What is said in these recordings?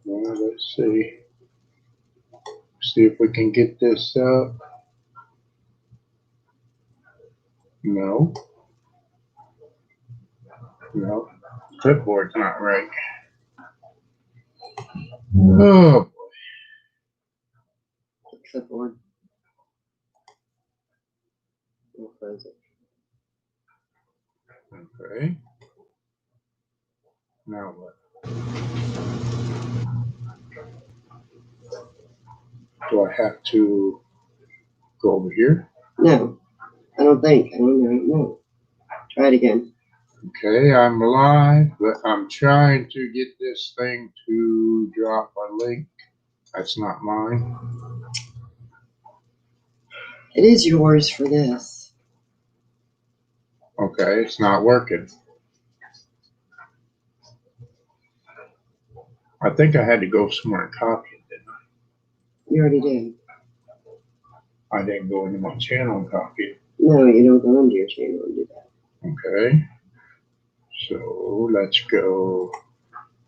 Well, let's see. See if we can get this up. No. No. Clipboard's not right. Oh, Clipboard. We'll close it. okay. Now what? Do I have to go over here? No, I don't think. I don't know. No. Try it again. Okay, I'm live, but I'm trying to get this thing to drop a link. That's not mine. It is yours for this. Okay, it's not working. I think I had to go somewhere and copy it, didn't You already did. I? I didn't go into my channel and copy it. No, you don't go into your channel and do that. Okay. So let's go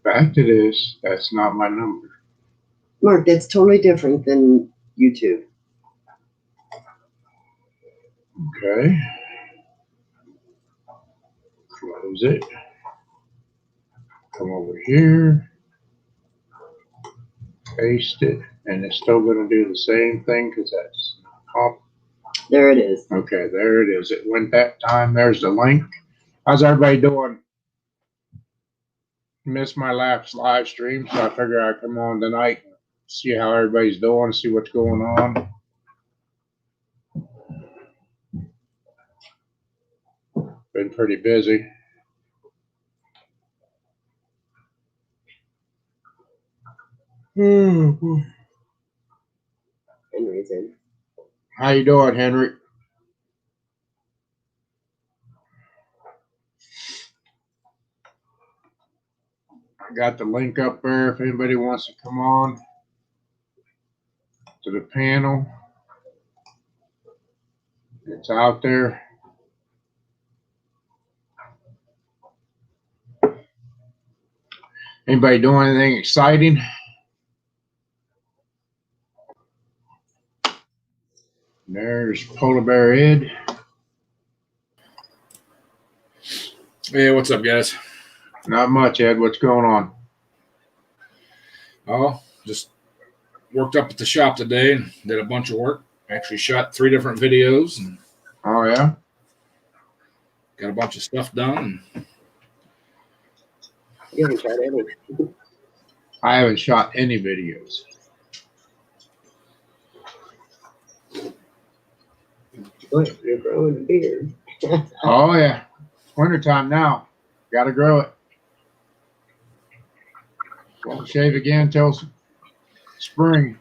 back to this. That's not my number. Mark, that's totally different than YouTube. Okay. Close it. Come over here. Paste it. And it's still going to do the same thing because that's off. There it is. Okay, there it is. It went that time. There's the link. How's everybody doing? Missed my last live stream, so I figure I'd come on tonight and see how everybody's doing, see what's going on. Been pretty busy. Henry's in. How you doing, Henry? I got the link up there if anybody wants to come on to the panel. It's out there. Anybody doing anything exciting? There's Polar Bear Ed. Hey, what's up, guys? Not much, Ed. What's going on? Oh, just worked up at the shop today and did a bunch of work. Actually shot 3 different videos and Oh, yeah? got a bunch of stuff done. You haven't tried any. I haven't shot any videos. What? You're growing a beard. Oh, yeah. Wintertime now. Got to grow it. Won't shave again till spring.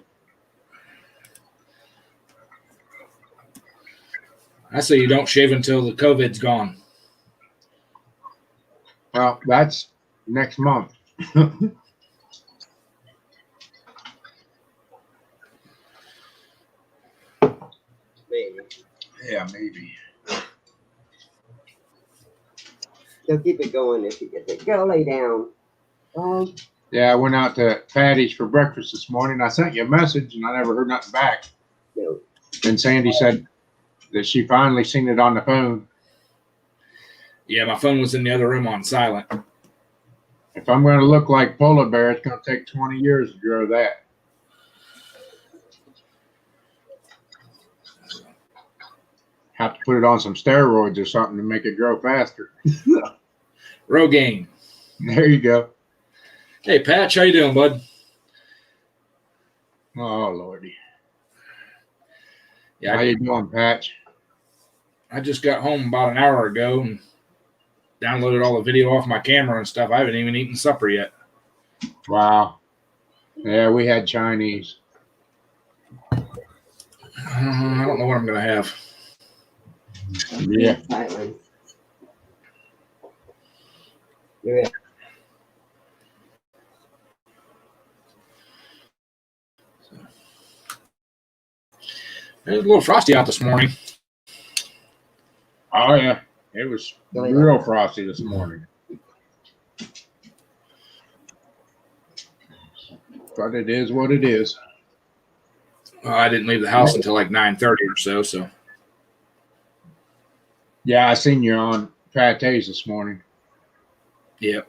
I say you don't shave until the COVID's gone. Well, that's next month. Maybe. Yeah, maybe. They'll keep it going if you get it. Go lay down. Yeah, I went out to Patty's for breakfast this morning. I sent you a message and I never heard nothing back. No. And Sandy said that she finally seen it on the phone. Yeah, my phone was in the other room on silent. If I'm going to look like Polar Bear, it's going to take 20 years to grow that. Have to put it on some steroids or something to make it grow faster. Rogaine. There you go. Hey, Patch, how you doing, bud? Oh, Lordy. Yeah, How you doing, Patch? I just got home about an hour ago and downloaded all the video off my camera and stuff. I haven't even eaten supper yet. Wow. Yeah, we had Chinese. I don't know what I'm going to have. Yeah. Silence. Yeah. It was a little frosty out this morning. Oh, yeah. It was real frosty this morning. But it is what it is. I didn't leave the house until like 9:30 or so. So Yeah, I seen you on Pate's this morning. yeah.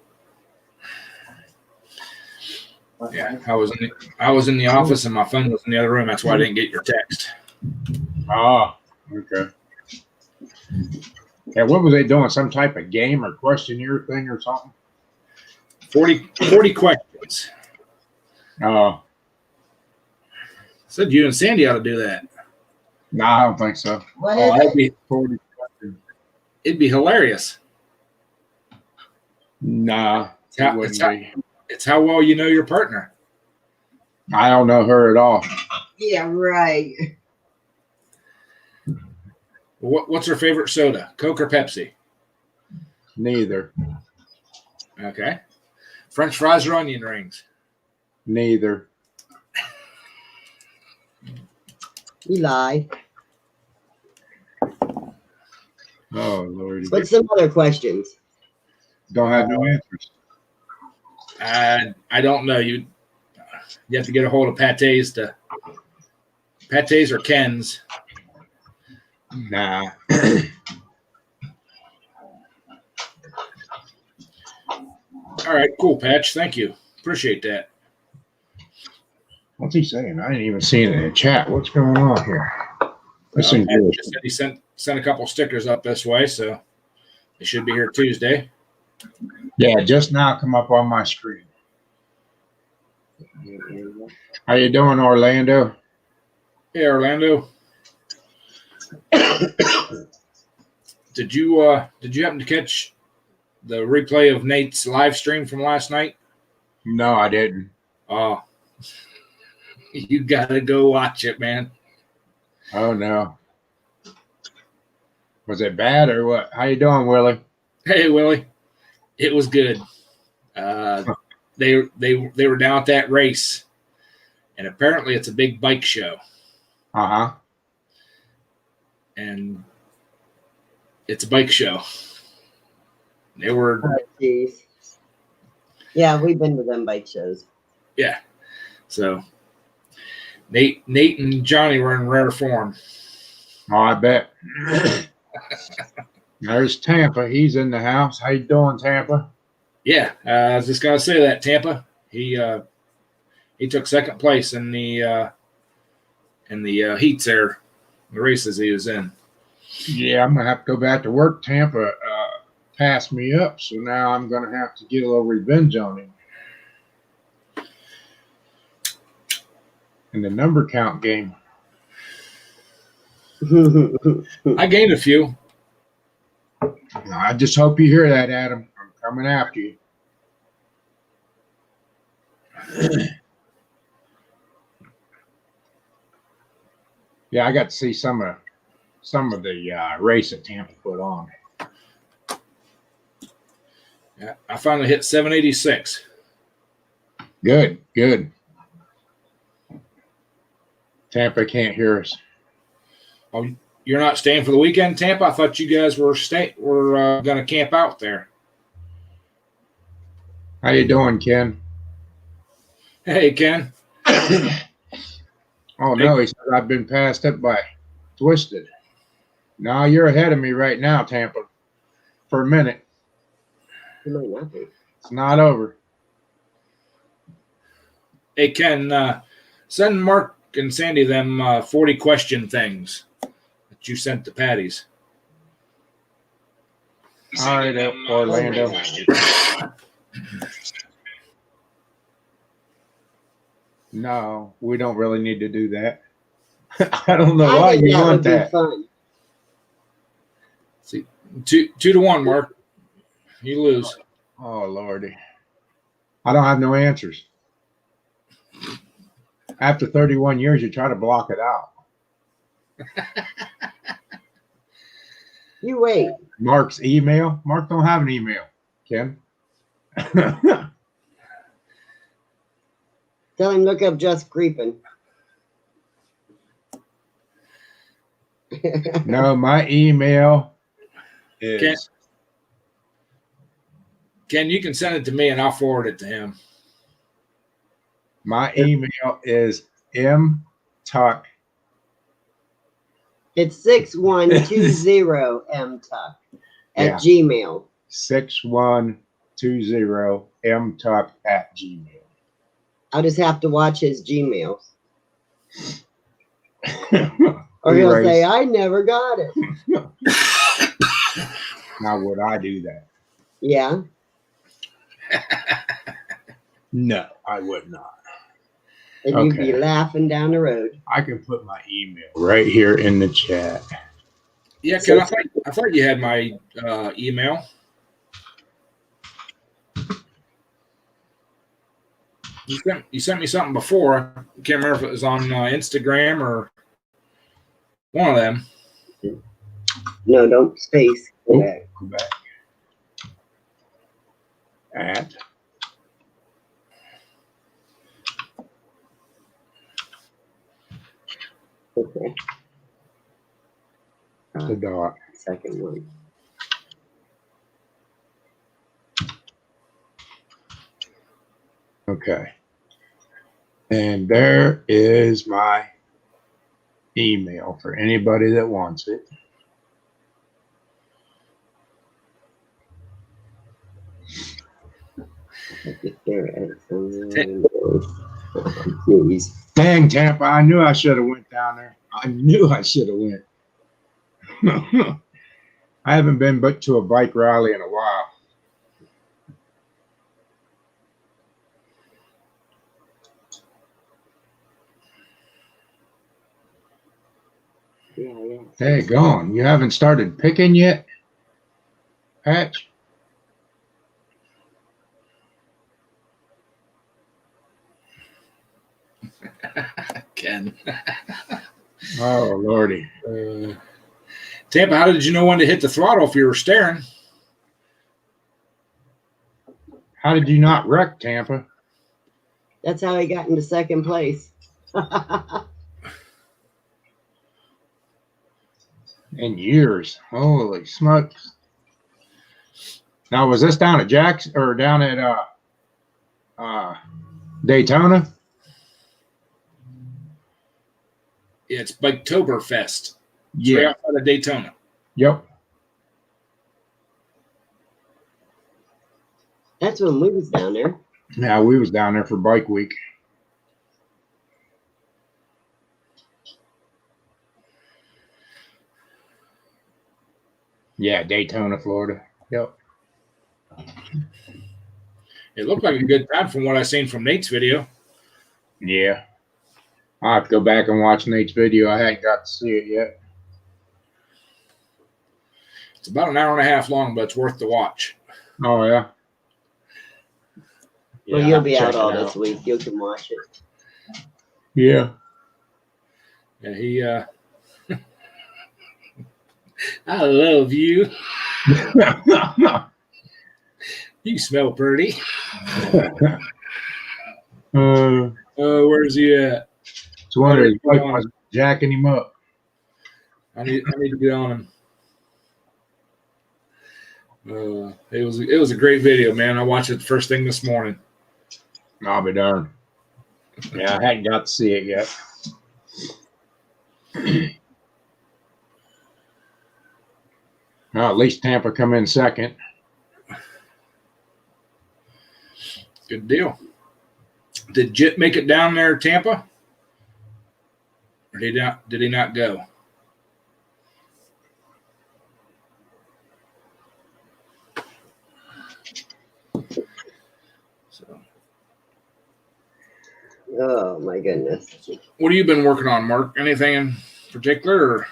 Yeah, I was in the office and my phone was in the other room. That's why I didn't get your text. Ah, okay. Yeah, what were they doing? Some type of game or questionnaire thing or something? 40 questions. Oh, Said you and Sandy ought to do that. no, I don't think so. What Oh, is it? 40. it'd be hilarious. Nah, It's how, it wouldn't it's, how, be. it's how well you know your partner. I don't know her at all. Yeah, right. What's her favorite soda? Coke or Pepsi? Neither. Okay. French fries or onion rings? Neither. You lie. Oh, Lordy. What's some other questions? Don't have no answers. I don't know. You have to get a hold of Pate's or Ken's. Nah. All right, cool, Patch. Thank you. Appreciate that. What's he saying? I ain't even seen it in the chat. What's going on here? Listen, Patch just said he sent a couple stickers up this way, so they should be here Tuesday. yeah, just now come up on my screen. How you doing, Orlando? Hey, Orlando. Did you happen to catch the replay of Nate's live stream from last night? No, I didn't. Oh, you gotta go watch it, man. Oh no. Was it bad or what? How you doing, Willie? Hey, Willie. It was good. They were down at that race, and apparently it's a big bike show, Uh-huh. and it's a bike show. They were, Oh, jeez. Yeah, we've been to them bike shows. yeah. So Nate and Johnny were in rare form. Oh, I bet. There's Tampa. He's in the house. How you doing, Tampa? Yeah, I was just gonna say that Tampa. He took second place in the heats there, the races he was in. Yeah, I'm gonna have to go back to work. Tampa passed me up, so now I'm gonna have to get a little revenge on him. In the number count game. I gained a few. I just hope you hear that, Adam. I'm coming after you. Yeah, I got to see some of the race that Tampa put on. Yeah, I finally hit 786. Good. Tampa can't hear us. Oh, you're not staying for the weekend, Tampa? I thought you guys were going to camp out there. How you doing, Ken? Hey, Ken. Oh no, he said I've been passed up by Twisted. No, you're ahead of me right now, Tampa. For a minute. You might not be. It's not over. Hey, Ken, send Mark and Sandy them 40 question things that you sent to Patty's. All right, Orlando. No, we don't really need to do that. I don't know why think you that would want be that. fun. See, 2-1, Mark. You lose. Oh, Lordy. I don't have no answers. After 31 years, you try to block it out. You wait. Mark's email. Mark don't have an email, Ken. Tell him look up Just Creeping. No, my email is Ken, you can send it to me and I'll forward it to him. My email is mtuck. It's 6120mtuck at Yeah. Gmail. 6120mtuck@gmail. I'll just have to watch his Gmails. Or he'll Anyways, say, I never got it. now would I do that? Yeah. No, I would not. And you'd be Okay. laughing down the road. I can put my email right here in the chat. Yeah, Ken, I thought you had my email. You sent me something before. I can't remember if it was on Instagram or one of them. No, don't space. Oh, Okay. go back. At Okay. the dot. Second one. Okay. And there is my email for anybody that wants it. Please. Dang, Tampa, I knew I should have went down there. I knew I should have went. I haven't been but to a bike rally in a while. Yeah. Hey, gone. You haven't started picking yet, Patch? Ken. Oh, Lordy. Tampa, how did you know when to hit the throttle if you were staring? How did you not wreck, Tampa? That's how he got into second place. In years. Holy smokes. Now, was this down at Jackson or down at Daytona? Yeah, it's Biketoberfest. Yeah. Right outside of Daytona. Yep. That's when we was down there. Yeah, we was down there for Bike Week. Yeah, Daytona, Florida. Yep. It looked like a good time from what I seen from Nate's video. Yeah. I'll have to go back and watch Nate's video. I hadn't got to see it yet. It's about an hour and a half long, but it's worth the watch. Oh, yeah. Well, Yeah, you'll I'll be check out all it this week. You can watch it. Yeah. Yeah, he I love you. You smell pretty. Where's he at? It's one of his bike was jacking him up. I need to get on him. It was a great video, man. I watched it the first thing this morning. I'll be darned. Yeah, I hadn't got to see it yet. Well, at least Tampa come in second. Good deal. Did Jit make it down there, Tampa? Or did he not go? So, Oh, my goodness. what have you been working on, Mark? Anything in particular? Or?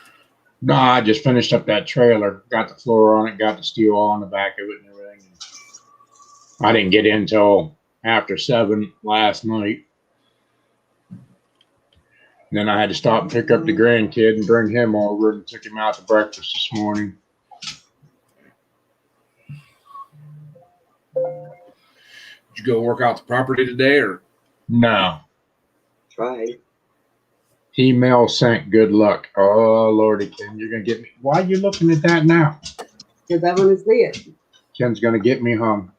No, I just finished up that trailer. Got the floor on it, got the steel all on the back of it and everything. I didn't get in until after 7 last night. Then I had to stop and pick up the grandkid and bring him over and took him out to breakfast this morning. Did you go work out the property today, or? No. Try. Email sent, good luck. Oh, Lordy, Ken, you're going to get me. Why are you looking at that now? Because I want to see it. Ken's going to get me hung.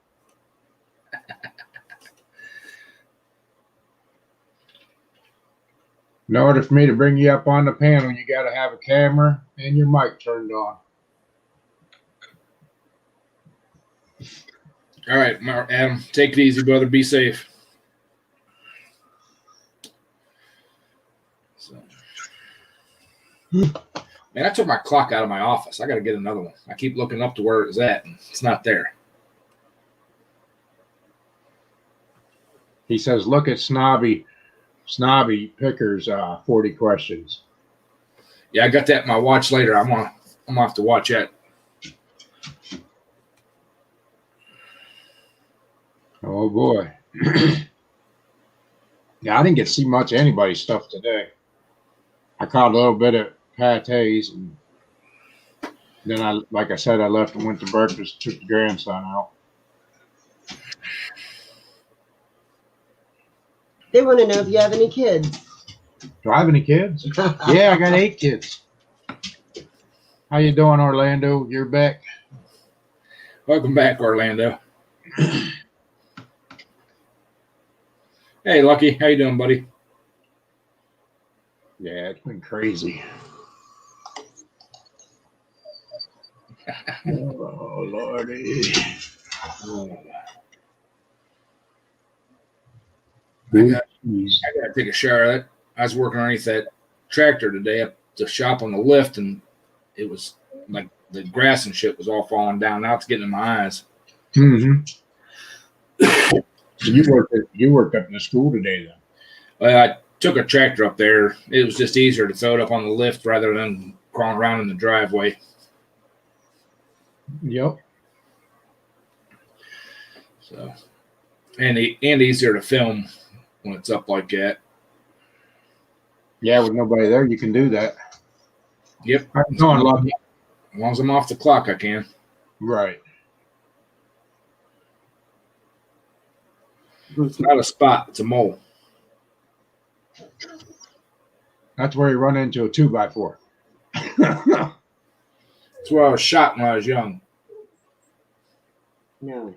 In order for me to bring you up on the panel, you got to have a camera and your mic turned on. All right, Adam, take it easy, brother. Be safe. So. Man, I took my clock out of my office. I got to get another one. I keep looking up to where it's at, and it's not there. He says, look at Snobby Picker's 40 questions. Yeah, I got that in my watch later. I'm gonna have to watch that. Oh boy. Yeah, I didn't get to see much of anybody's stuff today. I caught a little bit of Pate's, and then like I said, I left and went to breakfast, took the grandson out. They want to know if you have any kids. Do I have any kids? Yeah, I got 8 kids. How you doing, Orlando? You're back. Welcome back, Orlando. Hey, Lucky. How you doing, buddy? Yeah, it's been crazy. Oh, Lordy. I gotta take a shower. I was working underneath that tractor today up the shop on the lift, and it was like the grass and shit was all falling down. Now it's getting in my eyes. Mm-hmm. So you worked up in the school today, then? Well, I took a tractor up there. It was just easier to throw it up on the lift rather than crawling around in the driveway. Yep. So, and easier to film when it's up like that. Yeah, with nobody there, you can do that. Yep. How you doing, Lucky? As long as I'm off the clock, I can. Right. It's not a spot. It's a mole. That's where you run into a 2x4. That's where I was shot when I was young. No.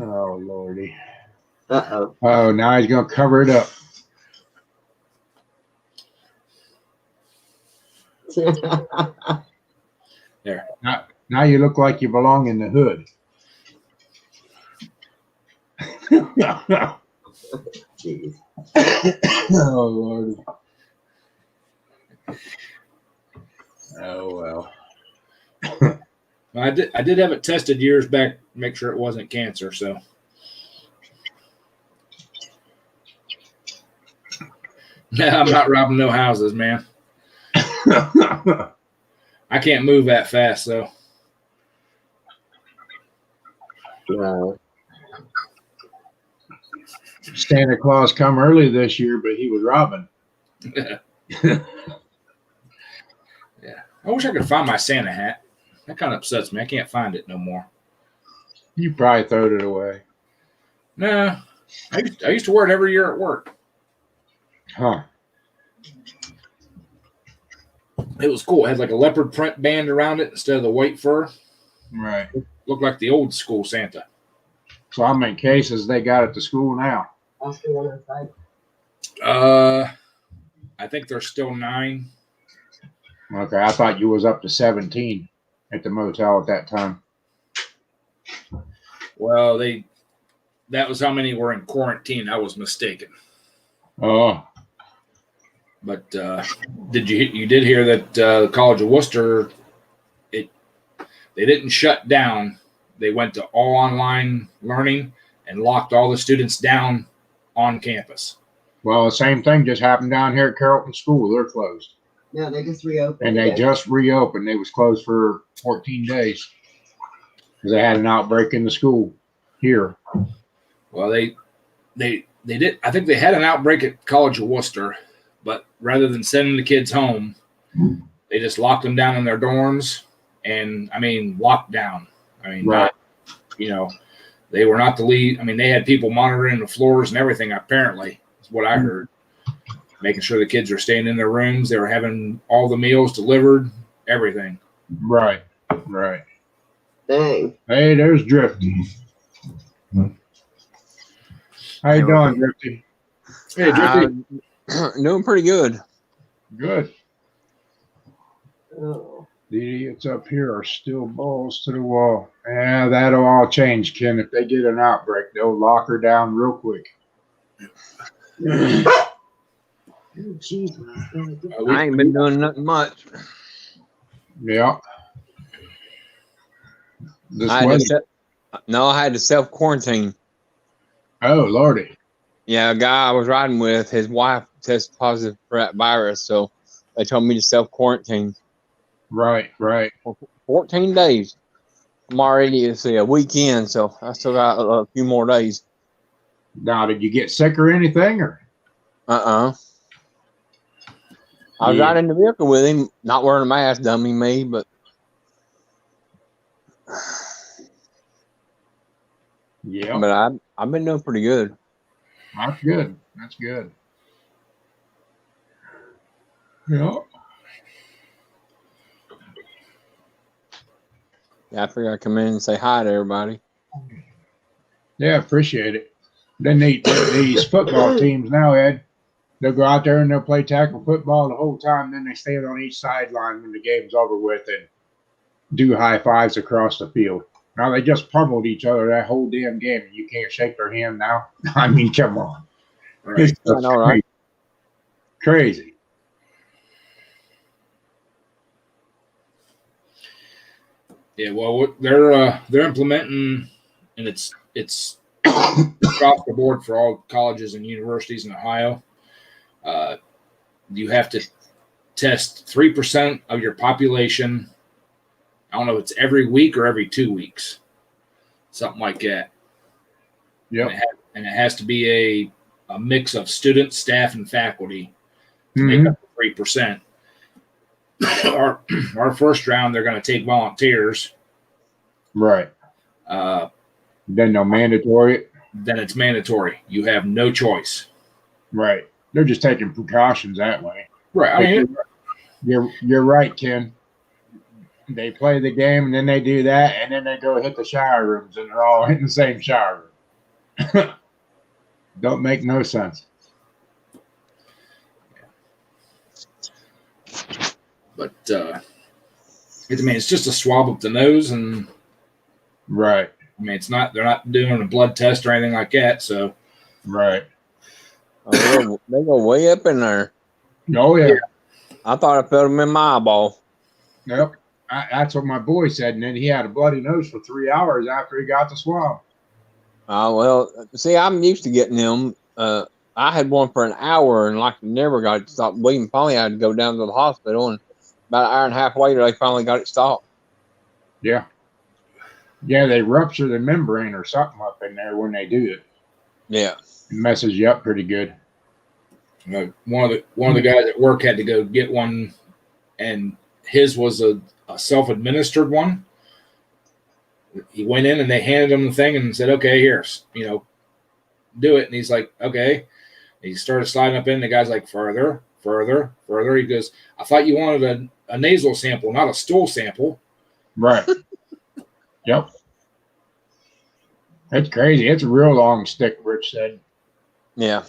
Oh, Lordy. Uh-oh. Oh, now he's going to cover it up. There. Now you look like you belong in the hood. Jeez. Oh, Lord. Oh, well. I did have it tested years back to make sure it wasn't cancer, so. Yeah, I'm not robbing no houses, man. I can't move that fast, though. Wow. Santa Claus come early this year, but he was robbing. Yeah. I wish I could find my Santa hat. That kind of upsets me. I can't find it no more. You probably throwed it away. No, I used to wear it every year at work. Huh. It was cool. It had like a leopard print band around it instead of the white fur. Right. Looked like the old school Santa. So how many cases they got at the school now? Oscar 105. I think there's still 9. Okay, I thought you was up to 17 at the motel at that time. Well, that was how many were in quarantine. I was mistaken. Oh. But you did hear that the College of Worcester, they didn't shut down. They went to all online learning and locked all the students down on campus. Well, the same thing just happened down here at Carrollton School. They're closed. No, they just reopened. And they just reopened. They was closed for 14 days because they had an outbreak in the school here. Well, they did. I think they had an outbreak at College of Worcester, but rather than sending the kids home, they just locked them down in their dorms. And I mean, locked down. I mean, right. They were not to leave. I mean, they had people monitoring the floors and everything. Apparently, is what I heard. Making sure the kids are staying in their rooms. They were having all the meals delivered, everything. Right, right. Dang. Hey, there's Drifty. How you doing, Drifty? Hey, Jeffrey. Doing pretty good. Good. Oh, The idiots up here are still balls to the wall. Yeah, that'll all change, Ken. If they get an outbreak, they'll lock her down real quick. oh, jeez. I ain't been doing nothing much. Yeah. This I had weather. I had to self quarantine. Oh, Lordy. Yeah, a guy I was riding with, his wife tested positive for that virus, so they told me to self quarantine. Right. 14 days. I'm already a weekend, so I still got a few more days. Now, did you get sick or anything? Or I was Yeah. riding in the vehicle with him, not wearing a mask, dummy me, but Yeah. I've been doing pretty good. That's good. That's good. Yeah. Yeah, I figured I'd come in and say hi to everybody. Yeah, appreciate it. Then these football teams now, Ed, they'll go out there and they'll play tackle football the whole time. Then they stand on each sideline when the game's over with and do high fives across the field. Now they just pummeled each other that whole damn game, and you can't shake their hand now. I mean, come on, Right. It's just I know, right? crazy. Yeah, well, they're implementing, and it's across the board for all colleges and universities in Ohio. You have to test 3% of your population. I don't know if it's every week or every 2 weeks, something like that. Yep. And it has to be a mix of students, staff, and faculty to Mhm. make up the 3%. Our first round, they're going to take volunteers. Right. Then they'll mandatory it. Then it's mandatory. You have no choice. Right. They're just taking precautions that way. Right. I mean, You're right, Ken. They play the game and then they do that and then they go hit the shower rooms and they're all in the same shower room. Don't make no sense. but it's just a swab up the nose, and Right. I mean, they're not doing a blood test or anything like that. So Right. Oh, they go way up in there. Oh yeah. I thought I felt them in my eyeball. Yep. That's what my boy said, and then he had a bloody nose for 3 hours after he got the swab. Well, see, I'm used to getting them. I had one for an hour and never got it stopped bleeding. Finally, I had to go down to the hospital, and about an hour and a half later, they finally got it stopped. Yeah. Yeah, they rupture the membrane or something up in there when they do it. Yeah. It messes you up pretty good. one of the guys at work had to go get one, and his was a self-administered one. He went in and they handed him the thing and said, "Okay, here's do it." And he's like, "Okay." He started sliding up in. The guy's like, "Further, further, further." He goes, "I thought you wanted a nasal sample, not a stool sample." Right. Yep. It's crazy. It's a real long stick, Rich said. Yeah.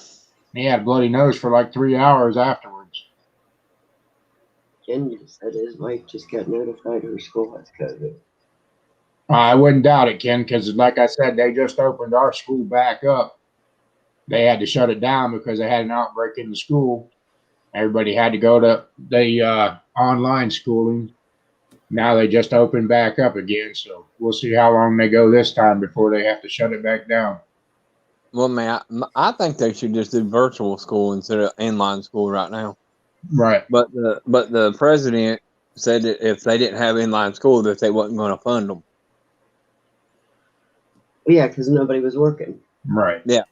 He had a bloody nose for like 3 hours afterwards. Ken just said his wife just got notified her school has COVID. I wouldn't doubt it, Ken, because like I said, they just opened our school back up. They had to shut it down because they had an outbreak in the school. Everybody had to go to the online schooling. Now they just opened back up again, so we'll see how long they go this time before they have to shut it back down. Well, man, I think they should just do virtual school instead of inline school right now. Right. But the president said that if they didn't have inline school, that they wasn't going to fund them. Well, yeah, because nobody was working. Right. Yeah.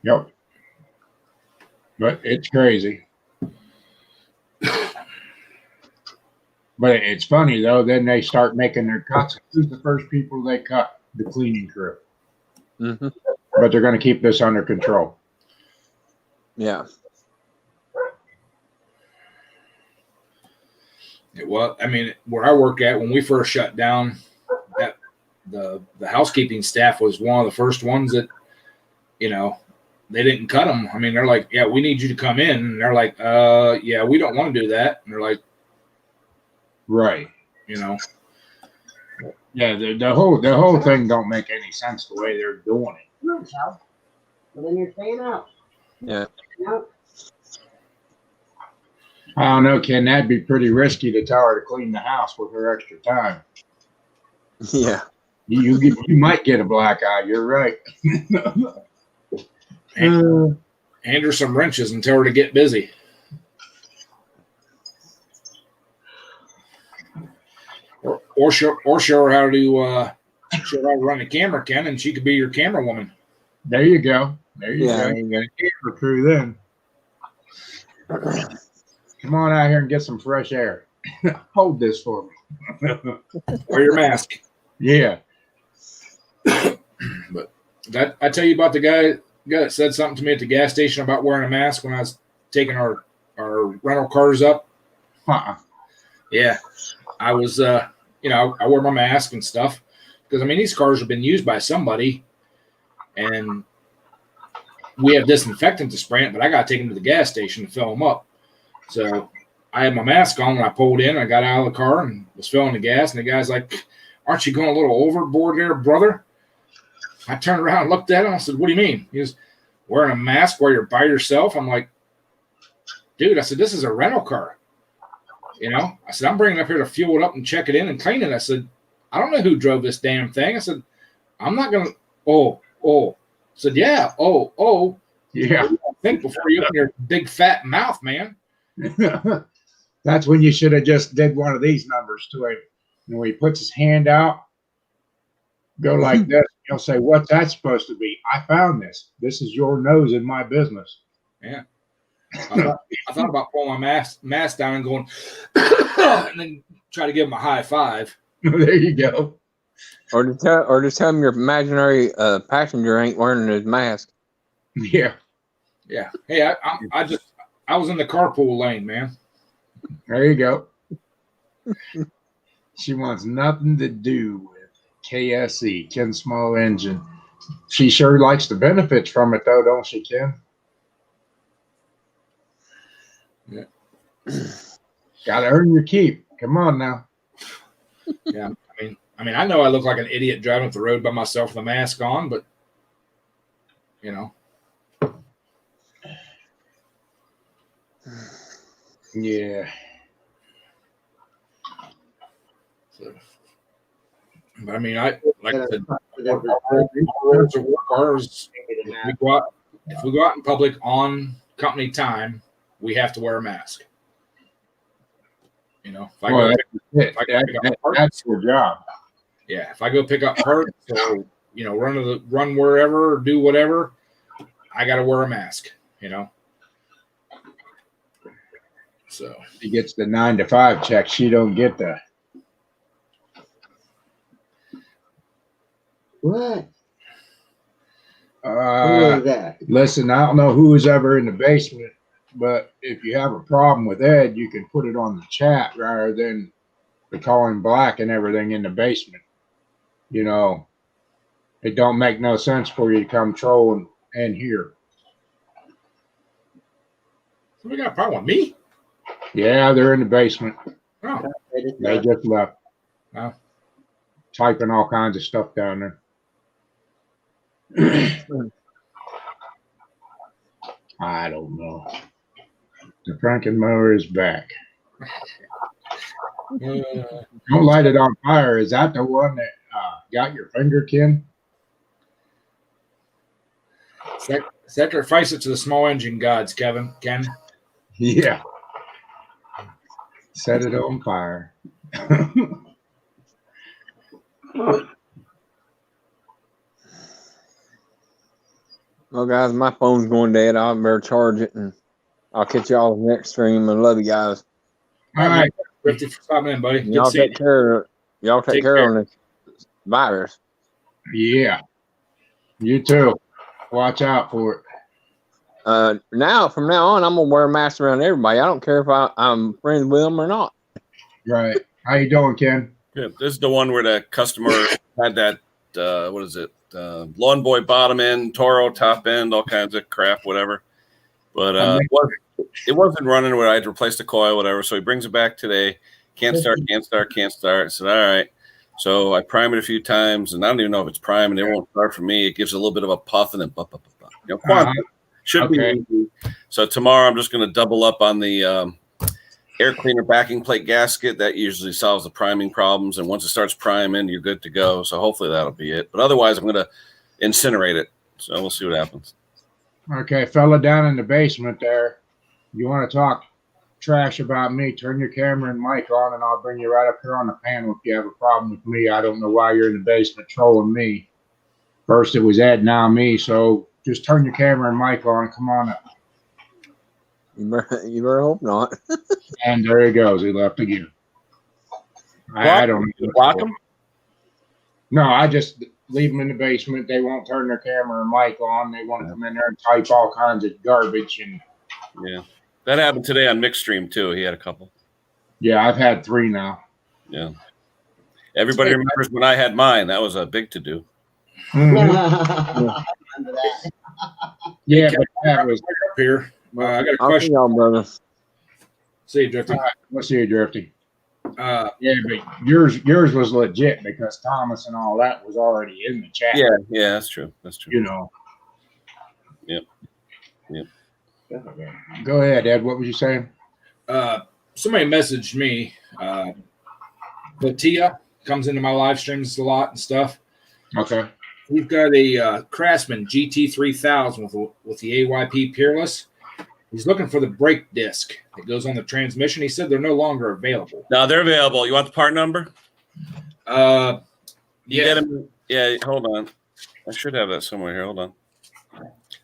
Yep. But it's crazy. But it's funny, though. Then they start making their cuts. Who's the first people they cut? The cleaning crew. Mm-hmm. But they're going to keep this under control. Yeah. Well, I mean, where I work at, when we first shut down, that the housekeeping staff was one of the first ones that, they didn't cut them. I mean, they're like, yeah, we need you to come in. And they're like, yeah, we don't want to do that. And they're like, Right. you know, Yeah, the whole thing don't make any sense the way they're doing it. Come on, Sal. Well, then you're staying out. Yeah. No. I don't know, Ken. That'd be pretty risky to tell her to clean the house with her extra time. Yeah. You might get a black eye. You're right. hand her some wrenches and tell her to get busy. Or show her how to run a camera, Ken, and she could be your camera woman. There you go. There you Yeah. go. There you go. Camera crew then. Come on out here and get some fresh air. Hold this for me. Wear your mask. Yeah. But that I tell you about the guy that said something to me at the gas station about wearing a mask when I was taking our rental cars up. Uh-uh. Yeah, I was. I wear my mask and stuff because I mean these cars have been used by somebody, and we have disinfectant to spray it, but I got to take them to the gas station to fill them up. So I had my mask on when I pulled in. I got out of the car and was filling the gas, and the guy's like, "Aren't you going a little overboard there, brother?" I turned around and looked at him. I said, "What do you mean?" He was wearing a mask while you're by yourself. I'm like, "Dude," I said, "this is a rental car. I said, I'm bringing it up here to fuel it up and check it in and clean it." I said, "I don't know who drove this damn thing." I said, "I'm not going to, oh. I said, "Yeah, oh. Yeah. Think before you open your big fat mouth, man." That's when you should have just did one of these numbers to him. And when he puts his hand out, go like this. He'll say, "What's that supposed to be? I found this. This is your nose in my business." Yeah. I thought about pulling my mask down and going, and then try to give him a high five. There you go. Or just tell him your imaginary passenger ain't wearing his mask. Yeah. Yeah. Hey, I was in the carpool lane, man. There you go. She wants nothing to do with KSE, Ken Small Engine. She sure likes the benefits from it, though, don't she, Ken? Yeah. Got to earn your keep. Come on now. Yeah. I mean, I know I look like an idiot driving up the road by myself with a mask on, but Yeah. So, but I mean, like I said, cars. If we go out in public on company time, we have to wear a mask. If I Well, go, if I go pick up parts, that's your job. yeah, if I go pick up parts or run wherever or do whatever, I got to wear a mask. So She gets the 9 to 5 check. She don't get the. What? Who is that? Listen, I don't know who was ever in the basement, but if you have a problem with Ed, you can put it on the chat rather than the calling black and everything in the basement. It don't make no sense for you to come trolling in here. we got a problem with me? Yeah, they're in the basement. Oh, They just left. Oh. Typing all kinds of stuff down there. I don't know. The Frankenmower is back. Don't light it on fire. Is that the one that got your finger, Ken? Sacrifice it to the small engine gods, Ken. Yeah. Set it on fire. Well, guys, my phone's going dead. I better charge it, and I'll catch y'all next stream. I love you guys. All right. Thank for stopping in, buddy. Good Y'all seeing take care. Y'all take care on this virus. Yeah. You too. Watch out for it. From now on, I'm gonna wear a mask around everybody. I don't care if I'm friends with them or not. Right. How you doing, Ken? Yeah, this is the one where the customer had that, what is it? Lawn Boy bottom end, Toro top end, all kinds of crap, whatever. But it wasn't running where I had to replace the coil, whatever. So he brings it back today. Can't start. I said, all right. So I prime it a few times, and I don't even know if it's priming. It won't start for me. It gives a little bit of a puff and then should be easy. So tomorrow I'm just going to double up on the air cleaner backing plate gasket. That usually solves the priming problems. And once it starts priming, you're good to go. So hopefully that'll be it. But otherwise, I'm going to incinerate it. So we'll see what happens. Okay, fella down in the basement there. You want to talk trash about me? Turn your camera and mic on, and I'll bring you right up here on the panel if you have a problem with me. I don't know why you're in the basement trolling me. First it was Ed, now me. So just turn your camera and mic on. Come on up. You better hope not. And there he goes. He left again. I don't block him. No, I just leave them in the basement. They won't turn their camera and mic on. They want to come in there and type all kinds of garbage. And yeah, that happened today on Mixstream too. He had a couple. Yeah, I've had 3 now. Yeah. Everybody remembers when I had mine. That was a big to do. Mm-hmm. I remember that. Yeah, but that was Up here. I got a I'll see question. y'all, brother. See you, Drifty. let's see you, Drifty. Uh, Yeah, but yours was legit because Thomas and all that was already in the chat. Yeah, that's true. That's true. You know. Yep. Go ahead, Ed. What was you saying? somebody messaged me. Batia comes into my live streams a lot and stuff. Okay. We've got a Craftsman GT3000 with the AYP Peerless. He's looking for the brake disc that goes on the transmission. He said they're no longer available. No, they're available. You want the part number? Yeah. Get them. Yeah, hold on. I should have that somewhere here. Hold on.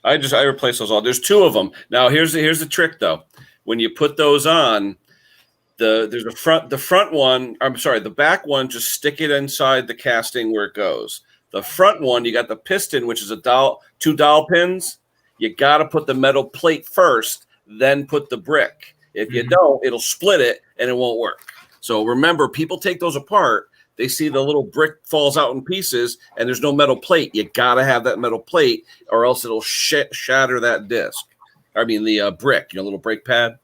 I replaced those all. There's two of them. Now here's the trick though. When you put those on, there's the front one. I'm sorry, the back one. Just stick it inside the casting where it goes. The front one, you got the piston, which is two dowel pins. You got to put the metal plate first, then put the brick. If you don't, it'll split it and it won't work. So remember, people take those apart. They see the little brick falls out in pieces and there's no metal plate. You got to have that metal plate or else it'll shatter that disc. I mean, the brick, little brake pad.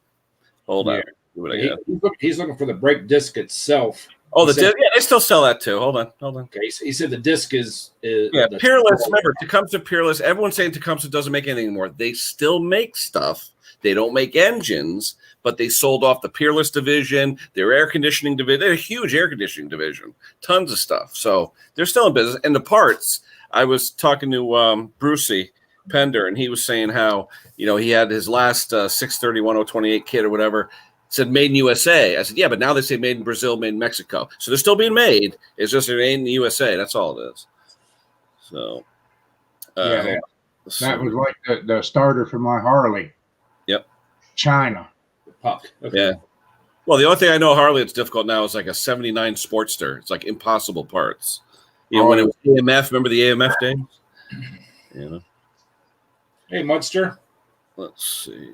Hold on. See what I got. He's looking for the brake disc itself. Oh, the disc? Yeah, they still sell that too. Hold on. Okay, so he said the disc is yeah, Peerless. Remember, Tecumseh Peerless. Everyone's saying Tecumseh doesn't make anything anymore. They still make stuff. They don't make engines, but they sold off the Peerless division, their air conditioning division. They're a huge air conditioning division, tons of stuff. So they're still in business. And the parts, I was talking to Brucey Pender, and he was saying how he had his last 630-1028 kit or whatever. Said made in USA. I said, yeah, but now they say made in Brazil, made in Mexico. So they're still being made. It's just they're made in the USA. That's all it is. So, that was like the starter for my Harley. Yep. China. Puck. Okay. Yeah. Well, the only thing I know Harley it's difficult now is like a 79 Sportster. It's like impossible parts. When it was AMF, remember the AMF days? Hey, Mudster. Let's see.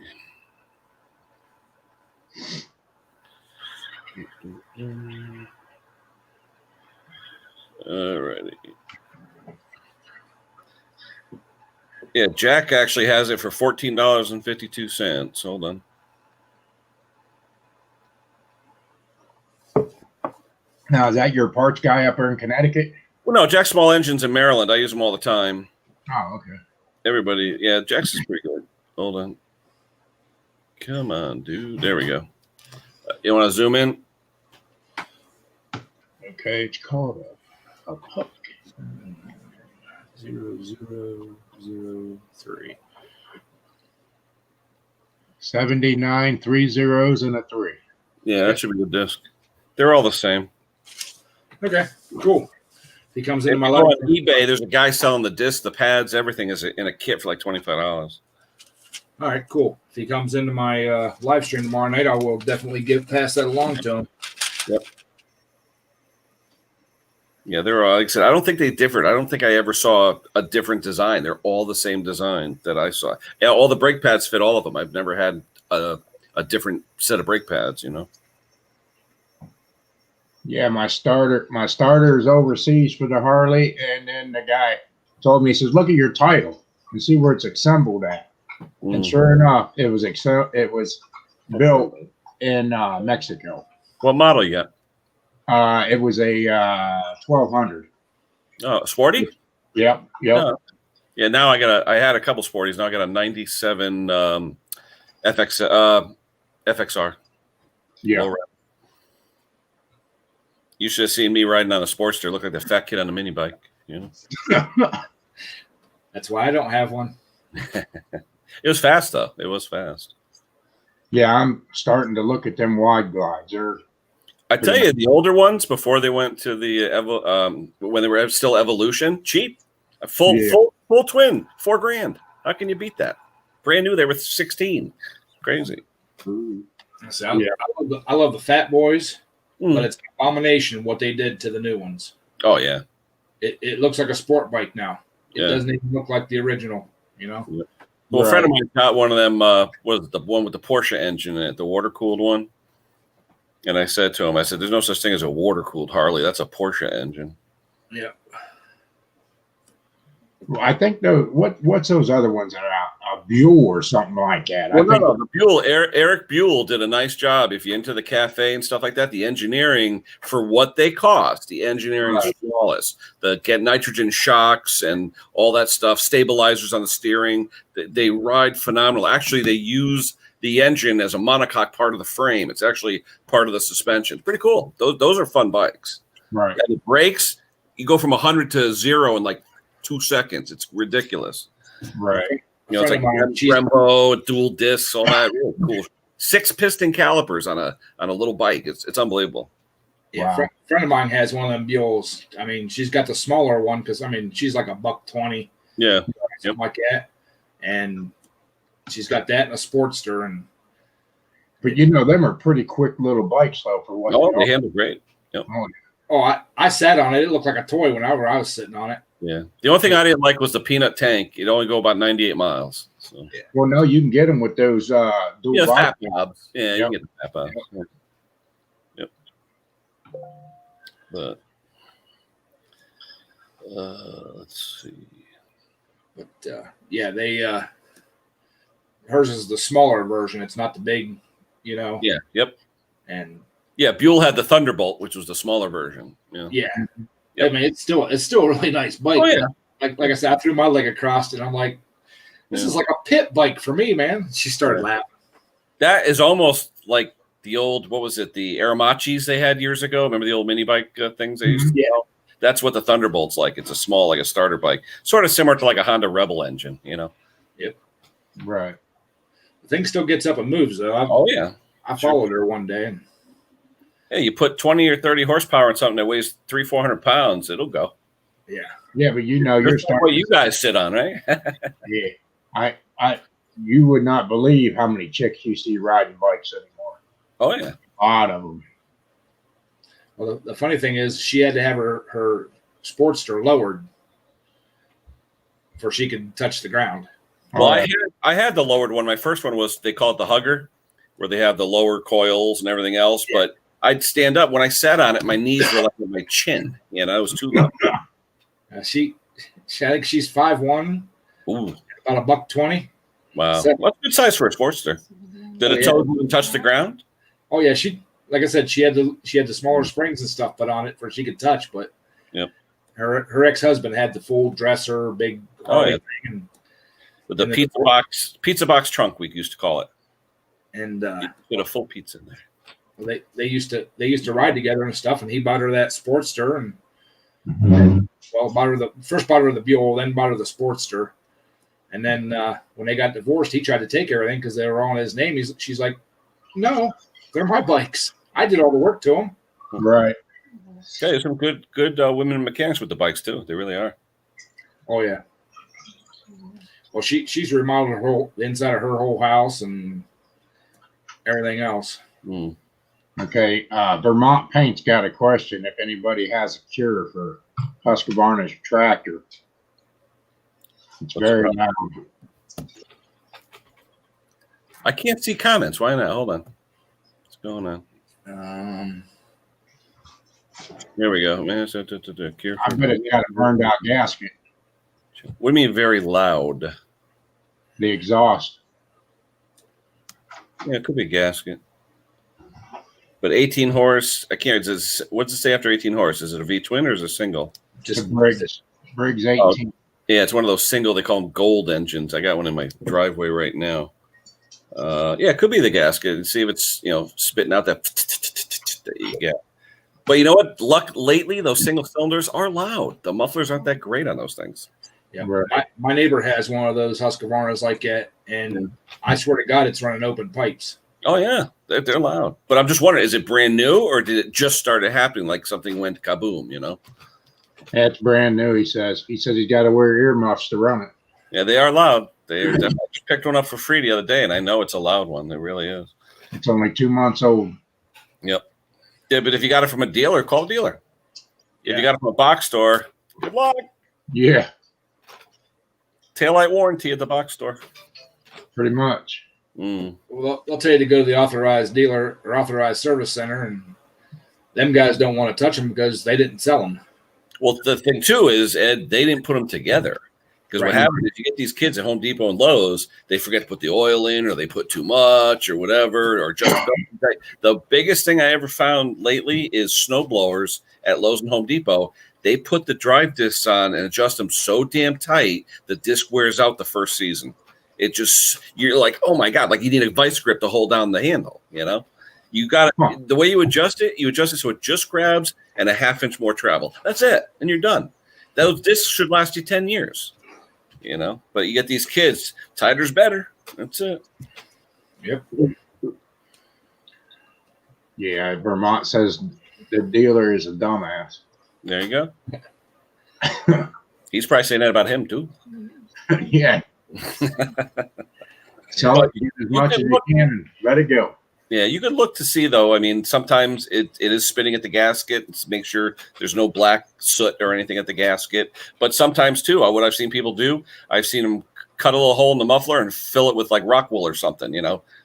Alrighty. Yeah, Jack actually has it for $14.52. Hold on. Now, is that your parts guy up there in Connecticut? Well, no, Jack's Small Engines in Maryland. I use them all the time. Oh, okay. Everybody, yeah, Jack's is pretty good. Hold on. Come on, dude. There we go. You want to zoom in? Okay, it's called a puck. 0003. 79, 3 zeros and a 3. Yeah, that should be the disc. They're all the same. Okay, cool. If he comes into my If life you go on eBay, there's a guy selling the disc, the pads, everything is in a kit for like $25. All right, cool. If he comes into my live stream tomorrow night, I will definitely pass that along to him. Yep. Yeah, they're all, like I said, I don't think they differed. I don't think I ever saw a different design. They're all the same design that I saw. Yeah, all the brake pads fit all of them. I've never had a different set of brake pads, Yeah, my starter is overseas for the Harley, and then the guy told me, he says, look at your title and see where it's assembled at. And Mm. sure enough, it was built in Mexico. What model you got? It was a 1200. Oh, sporty? Yep. Oh. Yeah, now I had a couple sporties. Now I got a 97 FXR. Yeah. Low rep. You should have seen me riding on a Sportster. Look like the fat kid on a mini bike. You know, That's why I don't have one. it was fast though. It was fast. Yeah, I'm starting to look at them wide glides. I tell you, the older ones before they went to the when they were still Evolution, cheap, a full twin, $4,000. How can you beat that? Brand new, they were 16. Crazy. So I love the Fat Boys, Mm. but it's an abomination what they did to the new ones. Oh yeah. It looks like a sport bike now. It Yeah. doesn't even look like the original, you know? Well, a friend of mine got one of them. Was the one with the Porsche engine in it, the water cooled one? And I said to him, I said, "There's no such thing as a water cooled Harley. That's a Porsche engine." Yeah. Well, I think what's those other ones that are out? A Buell or something like that. Well, no, the Buell, Eric Buell did a nice job. If you're into the cafe and stuff like that, the engineering for what they cost, the engineering is flawless. Get nitrogen shocks and all that stuff, stabilizers on the steering. They ride phenomenal. Actually, they use the engine as a monocoque part of the frame. It's actually part of the suspension. It's pretty cool. Those are fun bikes. Right. And the brakes, you go from 100 to 0 in like 2 seconds. It's ridiculous. Right. You know, it's like Brembo, dual discs, all that. Really cool. 6 piston calipers on a little bike. It's unbelievable. Yeah, Wow. friend of mine has one of them Buells. I mean, she's got the smaller one because she's like $120, Yeah. something like that, and she's got that and a Sportster. But them are pretty quick little bikes though for what Oh, they they are. handle great. Yep. I sat on it. It looked like a toy whenever I was sitting on it. Yeah. The only thing I didn't like was the peanut tank. It'd only go about 98 miles. So. Well, no, you can get them with those dual Yeah, box. fat bobs. Yeah, you can get the fat bobs. Yep. But let's see. But they hers is the smaller version. It's not the big, Yeah. Yep. And Yeah, Buell had the Thunderbolt, which was the smaller version. Yeah. yeah. Yep. I mean, it's still a really nice bike. Oh, yeah. Like I said, I threw my leg across it. I'm like, this is like a pit bike for me, man. She started laughing. That is almost like the old, what was it, the Aramachis they had years ago? Remember the old mini bike things they used to sell? That's what the Thunderbolt's like. It's a small, like a starter bike, sort of similar to like a Honda Rebel engine, Yep. Right. The thing still gets up and moves though. I followed her one day. And yeah, you put 20 or 30 horsepower in something that weighs 300-400 pounds, it'll go. yeah. Yeah, but you're That's starting. what you guys sit on, right? Yeah. You would not believe how many chicks you see riding bikes anymore. Oh yeah. A lot of them. Well, the funny thing is, she had to have her Sportster lowered before she could touch the ground. Well, I had the lowered one. My first one was, they call it the Hugger, where they have the lower coils and everything else. Yeah. But I'd stand up. When I sat on it, my knees were like at my chin. It was too low. I think she's 5'1", Ooh. about $120. Wow. Well, that's a good size for a Sportster. Did it even touch the ground? Oh yeah, like I said, she had the smaller springs and stuff put on it for she could touch, but her ex-husband had the full dresser, big thing, and with the pizza box trunk, we used to call it. And put a full pizza in there. They used to ride together and stuff, and he bought her that Sportster, and bought her the Buell, then bought her the Sportster, and then when they got divorced, he tried to take everything because they were all in his name. She's like, no, they're my bikes. I did all the work to them. Right. Yeah, there's some good women mechanics with the bikes too. They really are. Oh yeah. Well, she's remodeled the inside of her whole house and everything else. Mm. Okay. Vermont Paint's got a question. If anybody has a cure for Husqvarna's tractor, it's very loud. I can't see comments. Why not? Hold on. What's going on? There we go. Man, I bet it's got a burned out gasket. What do you mean very loud? The exhaust. Yeah, it could be a gasket. But 18 horse, I can't. What's it say after 18 horse? Is it a V twin or is it a single? Just Briggs 18. Yeah, it's one of those single. They call them gold engines. I got one in my driveway right now. Yeah, it could be the gasket. And see if it's spitting out that you get. But you know what? Lately, those single cylinders are loud. The mufflers aren't that great on those things. Yeah, Right. my neighbor has one of those Husqvarnas like that, and I swear to God, it's running open pipes. Oh yeah, they're loud. But I'm just wondering, is it brand new or did it just started happening? Like something went kaboom, That's brand new, he says. He says he's got to wear earmuffs to run it. Yeah, they are loud. They're definitely. I just picked one up for free the other day, and I know it's a loud one. It really is. It's only 2 months old. Yep. Yeah, but if you got it from a dealer, call a dealer. If Yeah. you got it from a box store, good luck. Yeah, Taillight warranty at the box store. pretty much. Mm. Well, they'll tell you to go to the authorized dealer or authorized service center, and them guys don't want to touch them because they didn't sell them. Well, the thing too is, Ed, they didn't put them together. Because what Right. happens is you get these kids at Home Depot and Lowe's, they forget to put the oil in, or they put too much, or whatever, or just the biggest thing I ever found lately is snow blowers at Lowe's and Home Depot. They put the drive discs on and adjust them so damn tight the disc wears out the first season. It just you're like, oh my god, like you need a vice grip to hold down the handle. You got the way you adjust it so it just grabs and a half-inch more travel. That's it, and you're done. Those discs should last you 10 years. But you get these kids, tighter's better. That's it. Yep. Yeah, Vermont says the dealer is a dumbass. There you go. He's probably saying that about him too. Yeah. Sell it as much as you can and let it go. Yeah, you could look to see though. I mean, sometimes it is spitting at the gasket. Make sure there's no black soot or anything at the gasket. But sometimes too, what I've seen people do, I've seen them cut a little hole in the muffler and fill it with like rock wool or something.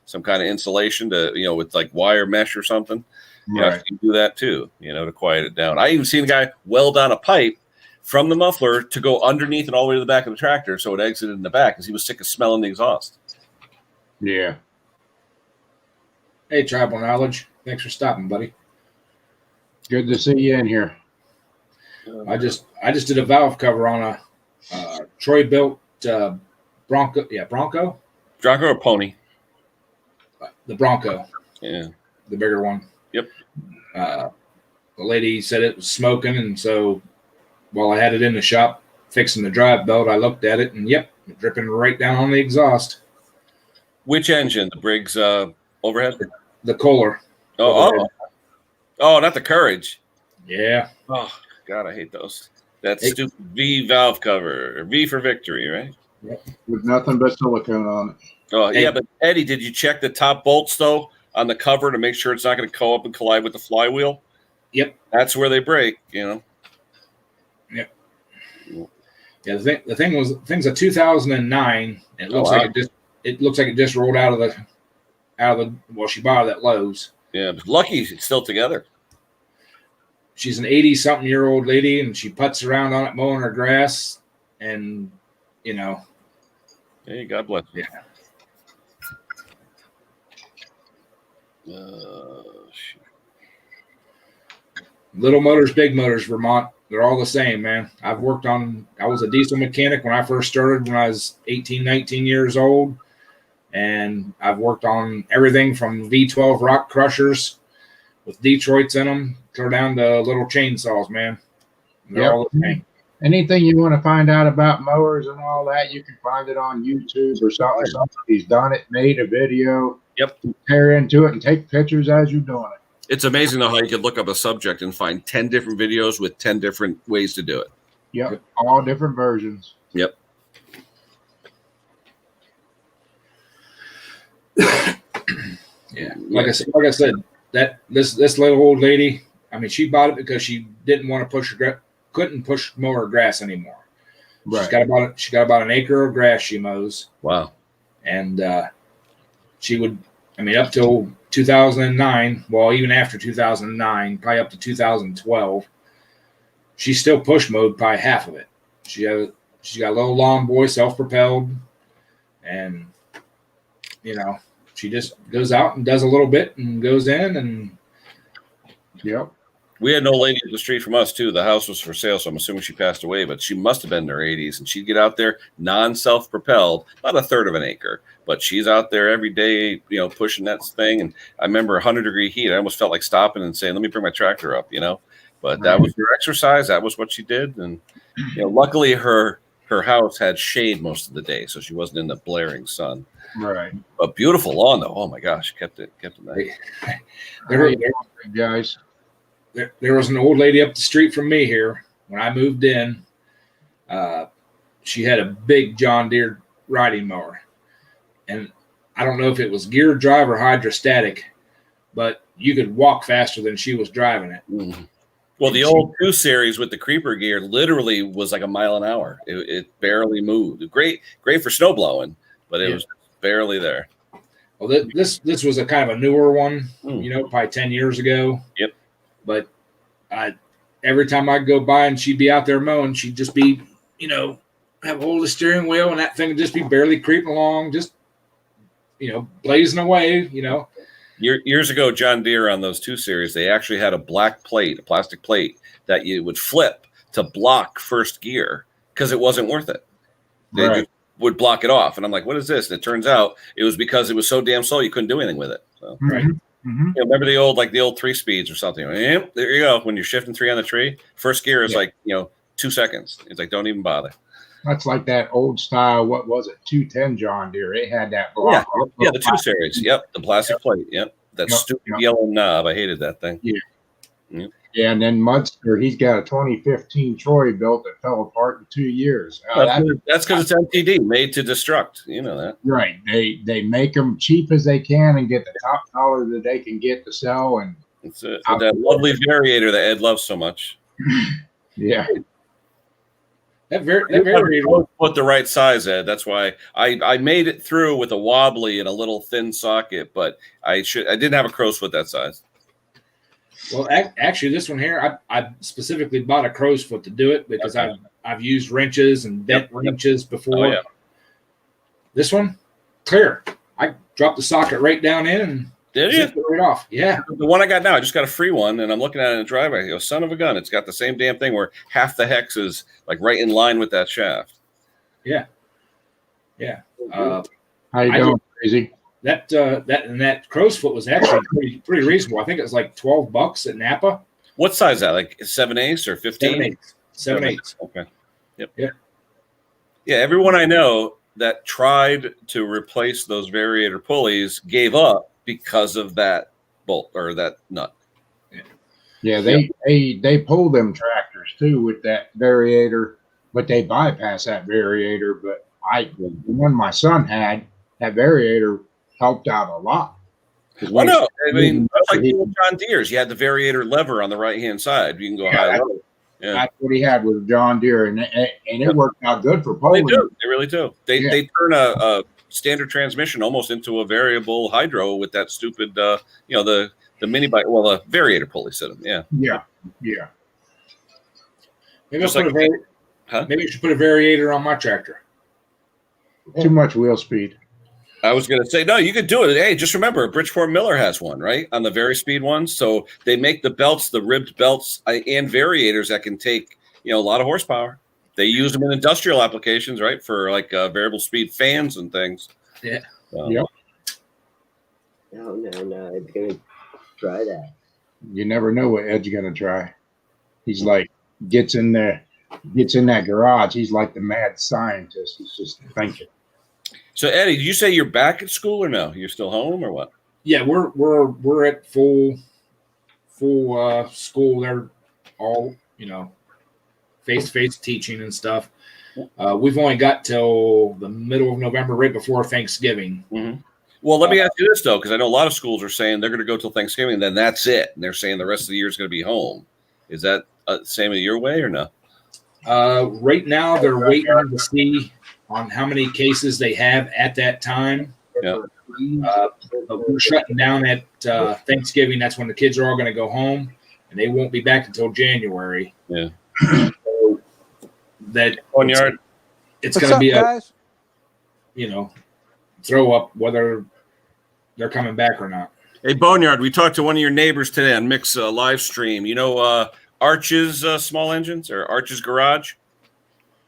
Some kind of insulation to with like wire mesh or something. Right. You can do that too. To quiet it down. I even seen a guy weld on a pipe from the muffler to go underneath and all the way to the back of the tractor, so it exited in the back because he was sick of smelling the exhaust. Yeah. Hey, Tribal Knowledge, thanks for stopping, buddy. Good to see you in here. I just did a valve cover on a Troy built Bronco. Yeah, Bronco. Bronco or pony? The Bronco. Yeah. The bigger one. Yep. The lady said it was smoking, and so while I had it in the shop fixing the drive belt, I looked at it, and yep, dripping right down on the exhaust. Which engine? The Briggs overhead? The Kohler. Oh, not the Courage. Yeah. Oh, God, I hate those. That Hey. stupid V valve cover, or V for victory, right? With nothing but silicone on it. Oh, Hey. yeah, but Eddie, did you check the top bolts, though, on the cover to make sure it's not going to go up and collide with the flywheel? Yep. That's where they break, Yeah. The thing's a 2009. It looks wow. like it looks like it just rolled out of the. Well, she bought it at Lowe's. Yeah, but lucky it's still together. She's an 80-something-year-old lady, and she putts around on it mowing her grass, and Hey, God bless you. Yeah. Little motors, big motors, Vermont. They're all the same, man. I was a diesel mechanic when I first started when I was 18, 19 years old. And I've worked on everything from V12 rock crushers with Detroits in them, clear down to little chainsaws, man. They're Yep. all the same. Anything you want to find out about mowers and all that, you can find it on YouTube or something. Somebody's done it, made a video. Yep. Compare into it and take pictures as you're doing it. It's amazing, though, how you could look up a subject and find 10 different videos with 10 different ways to do it. Yep. All different versions. Yep. Yeah. Like I said, that this little old lady, I mean, she bought it because she didn't want to couldn't mow her grass anymore. Right. She got about an acre of grass she mows. Wow. And she would, up till 2009, well, even after 2009, probably up to 2012, she still push mowed probably half of it. She she's got a little lawn boy, self-propelled, and she just goes out and does a little bit and goes in and. Yep. We had no lady up the street from us too. The house was for sale, so I'm assuming she passed away, but she must have been in her 80s, and she'd get out there non-self-propelled, about a third of an acre, but she's out there every day, pushing that thing. And I remember 100-degree heat. I almost felt like stopping and saying, "Let me bring my tractor up," But that was her exercise. That was what she did, and luckily her house had shade most of the day, so she wasn't in the blaring sun. Right. A beautiful lawn, though. Oh my gosh, kept it nice. Guys. There was an old lady up the street from me here when I moved in. She had a big John Deere riding mower, and I don't know if it was gear drive or hydrostatic, but you could walk faster than she was driving it. Mm-hmm. Well, the old 2 Series with the creeper gear literally was like a mile an hour. It barely moved. Great for snow blowing, but it was barely there. Well, this was a kind of a newer one, probably 10 years ago. Yep. But every time I'd go by and she'd be out there mowing, she'd just be, have a hold of the steering wheel, and that thing would just be barely creeping along, just, blazing away, Years ago, John Deere on those 2 Series, they actually had a black plate, a plastic plate that you would flip to block first gear because it wasn't worth it. They just would block it off. And I'm like, what is this? And it turns out it was because it was so damn slow you couldn't do anything with it. So. Right. Mm-hmm. Remember the old 3 speeds or something? There you go. When you're shifting 3 on the tree, first gear is 2 seconds. It's like, don't even bother. That's like that old style. What was it? 210 John Deere. It had that block. Yeah, the 2 Series. Yep, the plastic plate. Yep, that stupid yellow knob. I hated that thing. Yeah. Yeah, and then Mudster, he's got a 2015 Troy built that fell apart in 2 years. That's because it's MTD, made to destruct. You know that. Right. They make them cheap as they can and get the top dollar that they can get to sell. And it's that lovely variator that Ed loves so much. Yeah. That variator. Put the right size, Ed. That's why I made it through with a wobbly and a little thin socket, but I didn't have a crow's foot that size. Well, actually, this one here, I specifically bought a crow's foot to do it because I've used wrenches and bent wrenches before. Oh, yeah. This one, clear. I dropped the socket right down in and zipped it right off. Yeah. The one I got now, I just got a free one, and I'm looking at it in the driveway. I go, son of a gun. It's got the same damn thing where half the hex is like right in line with that shaft. Yeah. Yeah. How you doing, Crazy? That crow's foot was actually pretty reasonable. I think it was like $12 at Napa. What size is that? Like 7/8 or 15? 7/8. Okay. Yep. Yeah. Yeah. Everyone I know that tried to replace those variator pulleys gave up because of that bolt or that nut. Yeah, they pull them tractors too with that variator, but they bypass that variator. But the one my son had, that variator helped out a lot. Oh, no. I mean, like the old John Deere's, you had the variator lever on the right-hand side. You can go high low. Yeah. That's what he had with John Deere, and it worked out good for pulling. They do. They really do. They turn a standard transmission almost into a variable hydro with that stupid, the mini bike. Well, the variator pulley system. Yeah. Yeah. Maybe you should put a variator on my tractor. Too much wheel speed. I was going to say, no, you could do it. Hey, just remember, Bridgeport Miller has one, right? On the very speed ones. So they make the belts, the ribbed belts and variators that can take, a lot of horsepower. They use them in industrial applications, right? For like variable speed fans and things. Yeah. Yep. No, I'm going to try that. You never know what Ed's going to try. He's like, gets in that garage. He's like the mad scientist. He's just thinking. So Eddie, did you say you're back at school or no? You're still home or what? Yeah, we're at full school. They're all face-to-face teaching and stuff. We've only got till the middle of November, right before Thanksgiving. Mm-hmm. Well, let me ask you this though, because I know a lot of schools are saying they're going to go till Thanksgiving, and then that's it, and they're saying the rest of the year is going to be home. Is that the same in your way or no? Right now, they're waiting to see on how many cases they have at that time. Yeah. But we're shutting down at Thanksgiving. That's when the kids are all going to go home, and they won't be back until January. Yeah. So that One yard. it's What's going to up, be a, guys? throw up whether they're coming back or not. Hey, Boneyard, we talked to one of your neighbors today on Mix live stream. You know Arch's Small Engines or Arch's Garage?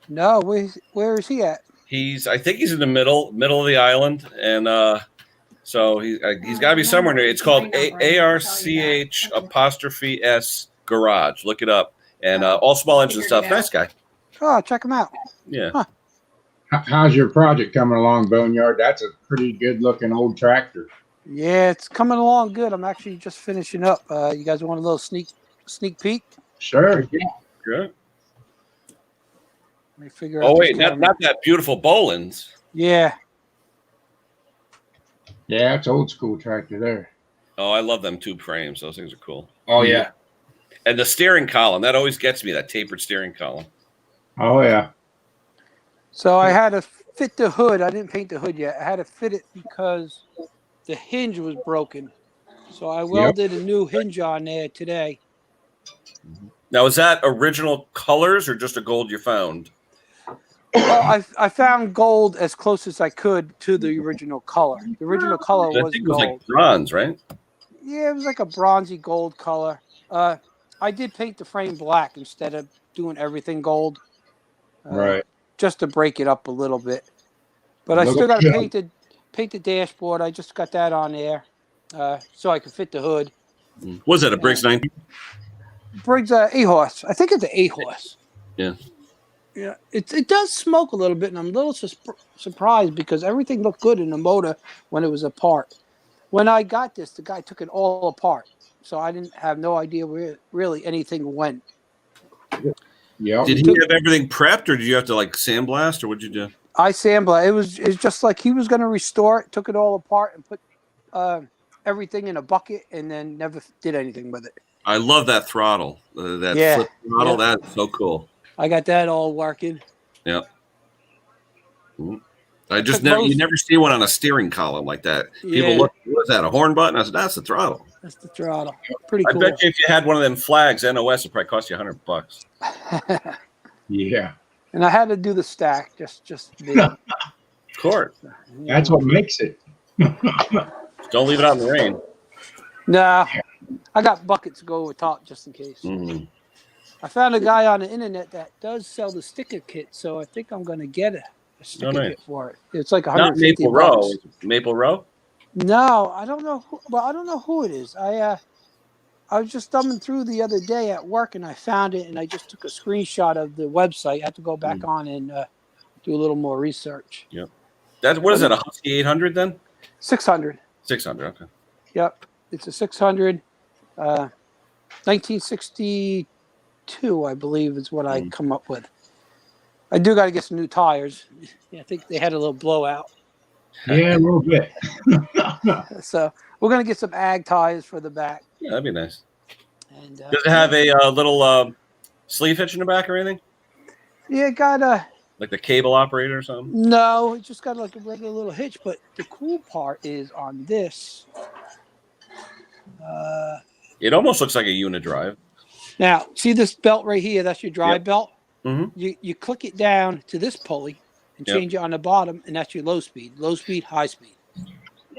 No, where is he at? I think he's in the middle of the island, and so he's got to be somewhere near. It's called ARCH apostrophe S Garage. Look it up, and all small engine stuff. Nice guy. Oh, check him out. Yeah. Huh. How's your project coming along, Boneyard? That's a pretty good looking old tractor. Yeah, it's coming along good. I'm actually just finishing up. You guys want a little sneak peek? Sure. Yeah. Good. Let me figure out. Oh this wait, camera. not that beautiful Boland's. Yeah. Yeah, it's old school tractor there. Oh, I love them tube frames. Those things are cool. Oh, yeah. And the steering column, that always gets me, that tapered steering column. Oh yeah. So I had to fit the hood. I didn't paint the hood yet. I had to fit it because the hinge was broken. So I welded a new hinge on there today. Now, is that original colors or just a gold you found? Well, I found gold as close as I could to the original color. The original color I was think it was gold. like bronze, right? Yeah, it was like a bronzy gold color. I did paint the frame black instead of doing everything gold. Right. Just to break it up a little bit. But I Look still got to at paint the dashboard. I just got that on there so I could fit the hood. Was that a Briggs 19? Briggs A-horse. I think it's an A-horse. Yeah. Yeah, it does smoke a little bit, and I'm a little surprised because everything looked good in the motor when it was apart. When I got this, the guy took it all apart, so I didn't have no idea where really anything went. Yeah. Did he have everything prepped, or did you have to like sandblast, or what'd you do? I sandblasted. It's just like he was going to restore it, took it all apart, and put everything in a bucket, and then never did anything with it. I love that throttle, that Yeah. flip throttle. Yeah. That's so cool. I got that all working. Yeah. I just Took you most- never see one on a steering column like that. People Yeah. look, what is that, a horn button? I said, that's the throttle. That's the throttle. Pretty I cool. bet you if you had one of them flags, NOS would probably cost you $100. Yeah. And I had to do the stack just big. Of course. That's what makes it. Don't leave it out in the rain. Nah, I got buckets to go over top just in case. Mhm. I found a guy on the internet that does sell the sticker kit, so I think I'm going to get a sticker nice. kit for it. It's like Not 150 Maple Row. bucks. Maple Row? No, I don't know. I don't know who it is. I was just thumbing through the other day at work, and I found it, and I just took a screenshot of the website. I have to go back on and do a little more research. What is that, a Husky 800 then? 600. 600, okay. Yep, it's a 600. 1962, I believe, is what I come up with. I do got to get some new tires. Yeah, I think they had a little blowout. Yeah, a little bit. So we're going to get some ag tires for the back. Yeah, that'd be nice. And Does it have a little sleeve hitch in the back or anything? yeah, it got a Like the cable operator or something? no. It just got like a regular little hitch. But the cool part is on this. It almost looks like a unidrive. Now, see this belt right here? That's your drive Yep. belt. Mhm. You click it down to this pulley and Yep. change it on the bottom, and that's your low speed, high speed,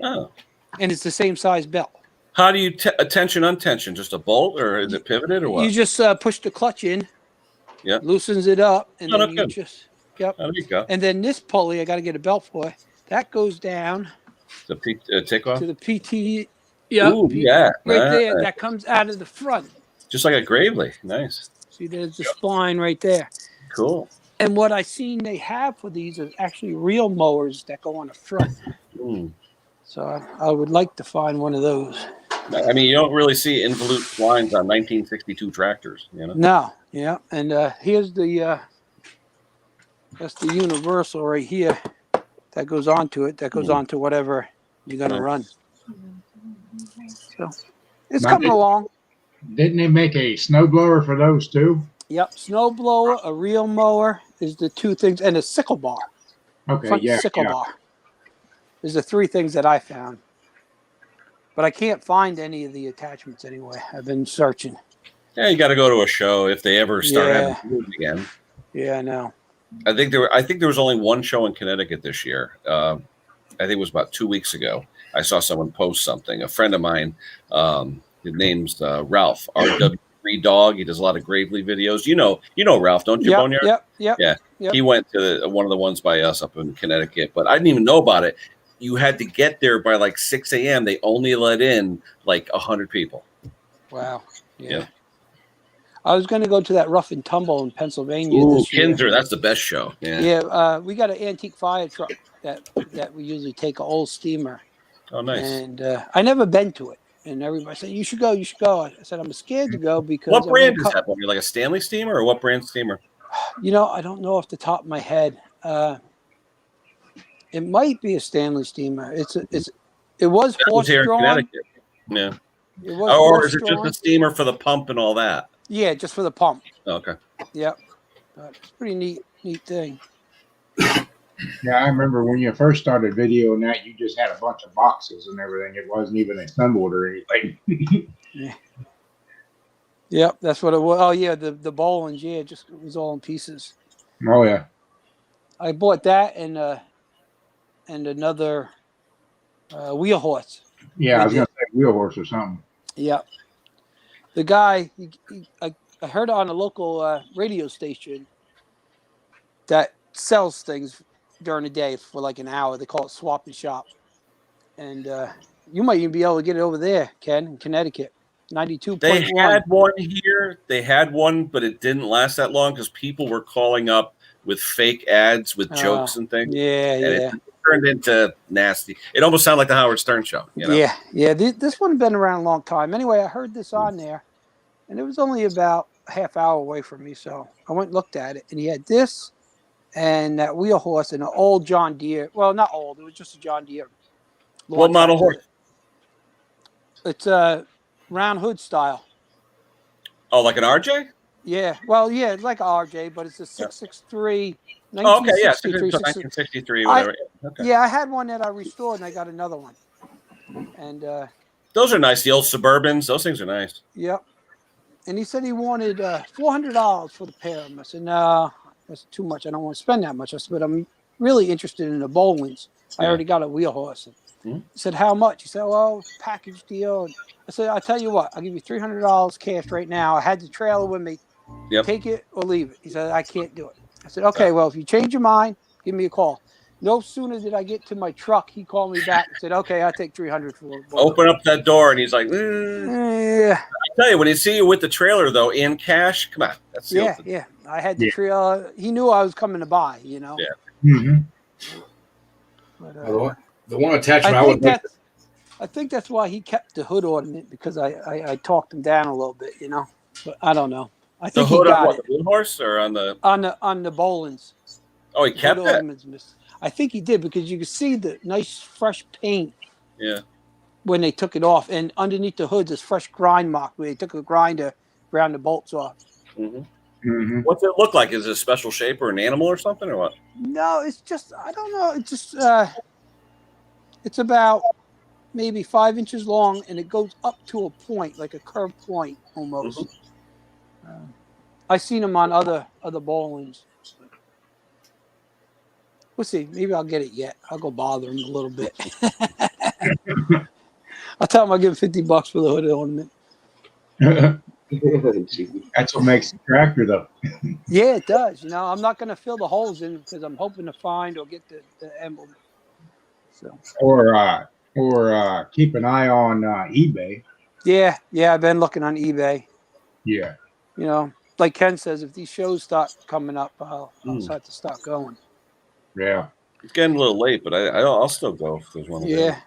Oh. and it's the same size belt. How do you tension, untension? Just a bolt, or is it pivoted, or what? You just push the clutch in, Yep. loosens it up, and Oh, then that's you good. just yep. There you go. And then this pulley, I got to get a belt for. That goes down The takeoff. to the PT. Yep, Ooh, yeah, right there. nice. That comes out of the front. Just like a Gravely. Nice. See, there's the spline right there. Cool. And what I seen they have for these is actually real mowers that go on the front. Mm. So I would like to find one of those. I mean, you don't really see involute splines on 1962 tractors, you know? No, yeah. And here's the that's the universal right here that goes onto it. That goes onto whatever you're gonna run. So it's Now, coming along. Didn't they make a snowblower for those too? Yep, snow blower, a real mower is the two things, and a sickle bar. Okay, Front yeah. sickle yeah. bar. Is the three things that I found. But I can't find any of the attachments anyway. I've been searching. Yeah, you got to go to a show if they ever start Yeah. having food again. Yeah, I know. I think there was only one show in Connecticut this year. I think it was about 2 weeks ago. I saw someone post something. A friend of mine, his name's Ralph, RW3 Dog. He does a lot of Gravely videos. You know Ralph, don't you, Boneyard? Yep. Yeah. Yep. He went to one of the ones by us up in Connecticut, but I didn't even know about it. You had to get there by like 6 a.m. They only let in like 100 people. Wow. Yeah. Yeah. I was going to go to that Rough and Tumble in Pennsylvania. Ooh, this year. Kinzer, that's the best show. Yeah. Yeah. We got an antique fire truck that we usually take, an old steamer. Oh, nice. And I never been to it. And everybody said, you should go. You should go. I said, I'm scared to go because. What brand is that? Like a Stanley steamer or what brand steamer? I don't know off the top of my head. It might be a Stanley steamer. It was That was horse here in drawn. Connecticut. Yeah. It was Or is it horse-drawn. just a steamer for the pump and all that? Yeah, just for the pump. Okay. Yep. But it's a pretty neat thing. Yeah, I remember when you first started videoing that, you just had a bunch of boxes and everything. It wasn't even assembled or anything. Yep, that's what it was. Oh yeah, the Bolins. Yeah, it was all in pieces. Oh yeah. I bought that and another wheel horse. Yeah, I was gonna say wheel horse or something. Yep. The guy, I heard on a local radio station that sells things during the day for like an hour. They call it Swap and Shop. And you might even be able to get it over there, Ken, in Connecticut. 92.1. They had one here. They had one, but it didn't last that long because people were calling up with fake ads with jokes and things. Yeah, And yeah. it turned into nasty. It almost sounded like the Howard Stern show. You know? Yeah. This one been around a long time. Anyway, I heard this on there, and it was only about a half hour away from me. So I went and looked at it, and he had this and that wheel horse and an old John Deere. Well, not old. It was just a John Deere. What model horse? It's a round hood style. Oh, like an RJ? Yeah. Well, yeah, it's like a RJ, but it's a 663. Oh, okay, yeah, 1963. 1963, whatever. Okay. Yeah, I had one that I restored, and I got another one. And Those are nice. The old Suburbans, those things are nice. yep. And he said he wanted $400 for the pair of them. I said, no, that's too much. I don't want to spend that much. I said, but I'm really interested in the Bolins. I already got a wheel horse. And he said, how much? He said, well, package deal. And I said, I'll tell you what, I'll give you $300 cash right now. I had the trailer with me. Yep. Take it or leave it. He said, I can't do it. I said, okay, well, if you change your mind, give me a call. No sooner did I get to my truck, he called me back and said, okay, I'll take $300 for it. Open up that door, and he's like, Yeah. I tell you, when he see you with the trailer, though, in cash, come on. That's Yeah. I had the trailer. He knew I was coming to buy, Yeah. Mm-hmm. But, The one attachment I would make. I think that's why he kept the hood ornament, because I talked him down a little bit, But I don't know. I The think he hood on got what, it the wheel horse or on the? on the Bolins. Oh, he kept Hood it. ornament's missing. I think he did, because you could see the nice fresh paint Yeah. when they took it off, and underneath the hood is fresh grind mark where they took a grinder, ground the bolts off. Mm-hmm. Mm-hmm. What's it look like? Is it a special shape or an animal or something or what? No, it's just, I don't know. It's just it's about maybe 5 inches long, and it goes up to a point, like a curved point almost. I've seen them on other Bolins. We'll see. Maybe I'll get it yet. I'll go bother him a little bit. I'll tell him I'll give him $50 for the hood ornament. That's what makes the tractor, though. Yeah, it does. I'm not going to fill the holes in because I'm hoping to find or get the emblem. So. Or keep an eye on eBay. Yeah, I've been looking on eBay. Yeah. Like Ken says, if these shows start coming up, I'll start to start going. Yeah. It's getting a little late, but I'll still go if there's one. Yeah.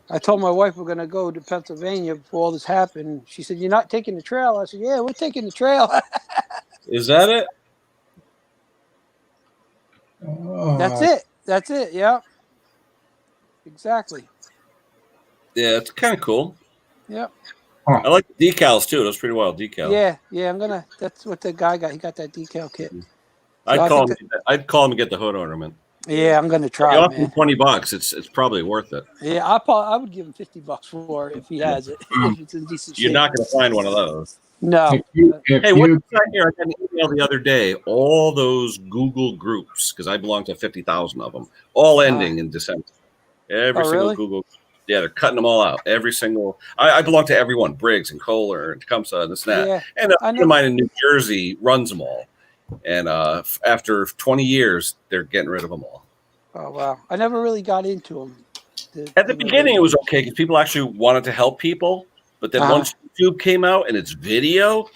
I told my wife we're going to go to Pennsylvania before all this happened. She said, "You're not taking the trail?" I said, "Yeah, we're taking the trail." Is that it? That's it. Yeah. Exactly. Yeah, it's kind of cool. Yep. I like the decals too. Those pretty wild decals. Yeah. That's what the guy got. He got that decal kit. I'd call him and get the hood ornament. Yeah, I'm going to try. You offer Man. $20. It's probably worth it. Yeah, I would give him $50 for it if he has it. If it's in decent shape. You're not going to find one of those. No. If Hey, you, what's that here? I got an email the other day, all those Google groups, because I belong to 50,000 of them, all ending in December. Every Oh, single really? Google. Yeah, they're cutting them all out. Every single. I belong to every one. Briggs and Kohler and Tecumseh and this and that. Yeah, And a I friend know. of mine in New Jersey runs them all. And after 20 years, they're getting rid of them all. Oh, wow. I never really got into them. At the beginning, it was okay because people actually wanted to help people. But then once YouTube came out and it's video,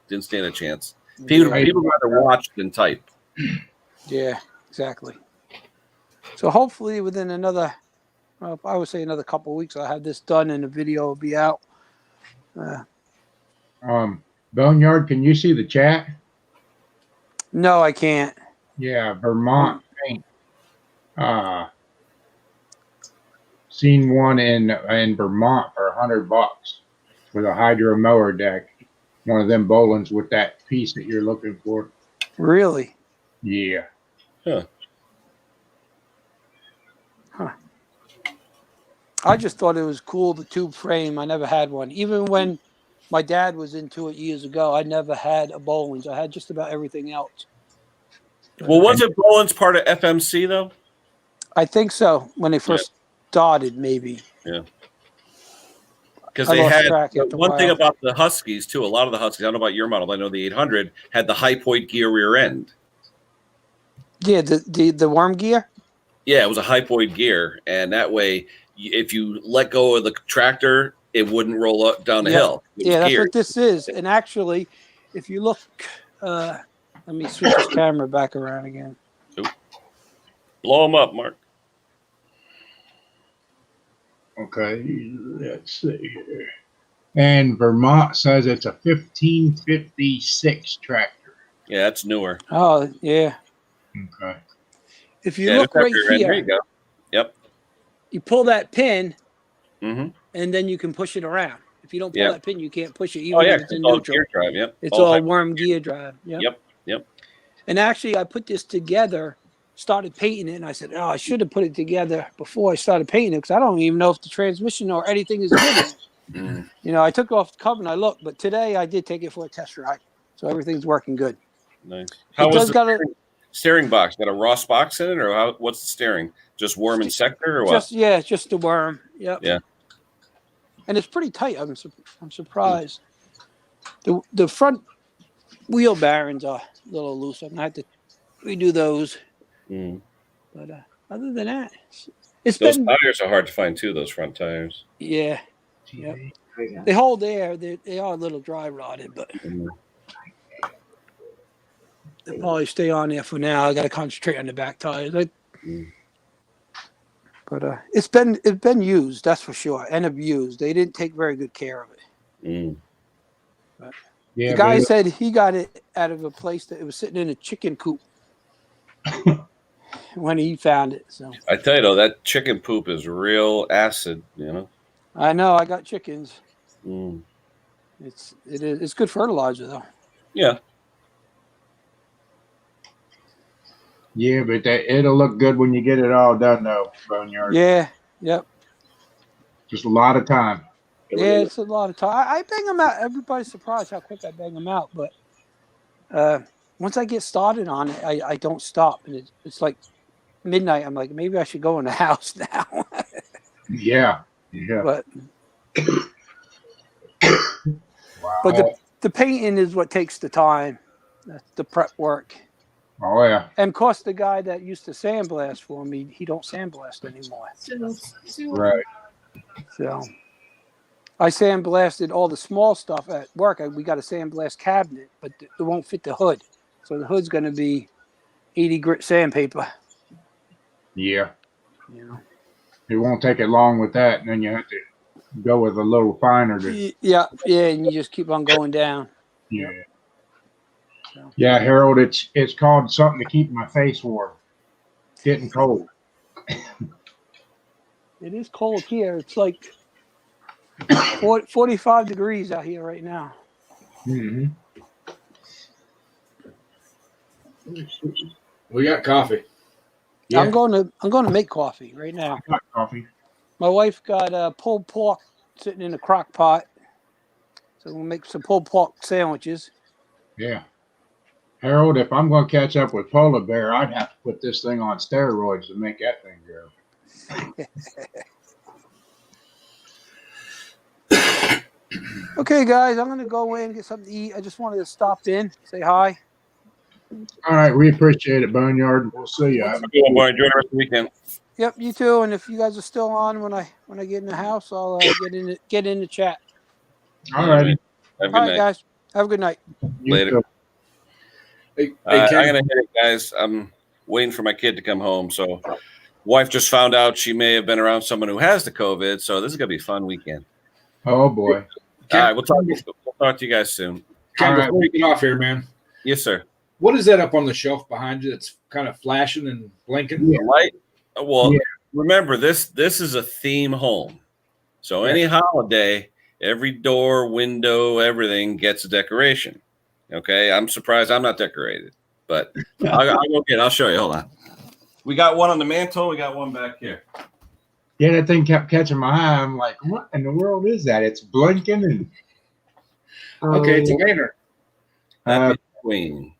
didn't stand a chance. People rather watch than type. Yeah, exactly. So hopefully within another, well, I would say another couple of weeks, I'll have this done and the video will be out. Boneyard, can you see the chat? No, I can't. Yeah, Vermont paint. Seen one in Vermont for $100 with a hydro mower deck. One of them Bolins with that piece that you're looking for. Really? Yeah. I just thought it was cool, the tube frame. I never had one. Even when my dad was into it years ago, I never had a Bollins. I had just about everything else. Well, wasn't Bolin's part of FMC, though? I think so. When they first started, maybe. Yeah. Because I they lost had track after a one thing while. about the Huskies, too. A lot of the Huskies, I don't know about your model, I know the 800 had the high point gear rear end. Yeah, the worm gear? Yeah, it was a high point gear. And that way, if you let go of the tractor, it wouldn't roll up down the hill. Yeah, that's what this is. And actually, if you look, let me switch this camera back around again. Blow them up, Mark. Okay, let's see here. And Vermont says it's a 1556 tractor. Yeah, that's newer. Oh, yeah. Okay. If you look right there you here, go. Yep. you pull that pin, Mm-hmm. and then you can push it around. If you don't pull that pin, you can't push it, even Oh, yeah, if it's in it's all neutral. gear drive. Yep. It's all worm gear drive. Yep. And actually, I put this together, started painting it, and I said, oh, I should have put it together before I started painting it because I don't even know if the transmission or anything is good. You know, I took off the cover and I looked, but today I did take it for a test ride. So everything's working good. Nice. How It was does got a steering box? Got a Ross box in it, or what's the steering? Just worm and sector, or what? just the worm. Yep. Yeah. And it's pretty tight. I'm surprised. The front wheel bearings are a little loose. I'm gonna have to redo those. But other than that, those tires are hard to find too. Those front tires. Yeah. Yep. They hold air. They are a little dry rotted, but they'll probably stay on there for now. I got to concentrate on the back tires. But it's been used, that's for sure, and abused. They didn't take very good care of it. But the guy said he got it out of a place that it was sitting in a chicken coop when he found it. So I tell you though, that chicken poop is real acid. You know. I know. I got chickens. It's good fertilizer though. Yeah. Yeah, but it'll look good when you get it all done, though, Boneyard. Yeah. Yep. Just a lot of time. Yeah, it's a lot of time. I bang them out. Everybody's surprised how quick I bang them out, but once I get started on it, I don't stop, and it's like midnight. I'm like, maybe I should go in the house now. Yeah. But wow. But the painting is what takes the time. That's the prep work. Oh yeah. And of course, the guy that used to sandblast for me, he don't sandblast anymore. Right. So I sandblasted all the small stuff at work. We got a sandblast cabinet, but it won't fit the hood. So the hood's going to be 80 grit sandpaper. Yeah. You know. It won't take it long with that, and then you have to go with a little finer. Yeah, and you just keep on going down. Yeah. Yeah, Harold, it's called something to keep my face warm. It's getting cold. It is cold here. It's like 45 degrees out here right now. Mm-hmm. We got coffee. Yeah. I'm going to make coffee right now. I got coffee. My wife got pulled pork sitting in a crock pot, so we'll make some pulled pork sandwiches. Yeah. Harold, if I'm going to catch up with Polar Bear, I'd have to put this thing on steroids to make that thing go. Okay, guys, I'm gonna go in and get something to eat. I just wanted to stop in, say hi. All right, we appreciate it, Boneyard. We'll see you. Have a good one, boy. Enjoy the rest of the weekend. Yep, you too. And if you guys are still on when I get in the house, I'll get in the chat. All right. Have a All good right, night. guys. Have a good night. You Later. too. Hey, I'm Ken, gonna hit it, guys. I'm waiting for my kid to come home. So, wife just found out she may have been around someone who has the COVID. So this is gonna be a fun weekend. Oh, boy. All right, we'll talk to you guys soon. Ken, All right. before you get off here, man, Yes, sir. what is that up on the shelf behind you that's kind of flashing and blinking? The light. Well, Yeah. remember this is a theme home. So any holiday, every door, window, everything gets a decoration. Okay, I'm surprised I'm not decorated, but I'll go get it. I'll show you. Hold on. We got one on the mantle. We got one back here. Yeah, that thing kept catching my eye. I'm like, what in the world is that? It's blinking and Okay, it's a lantern. Happy Queen.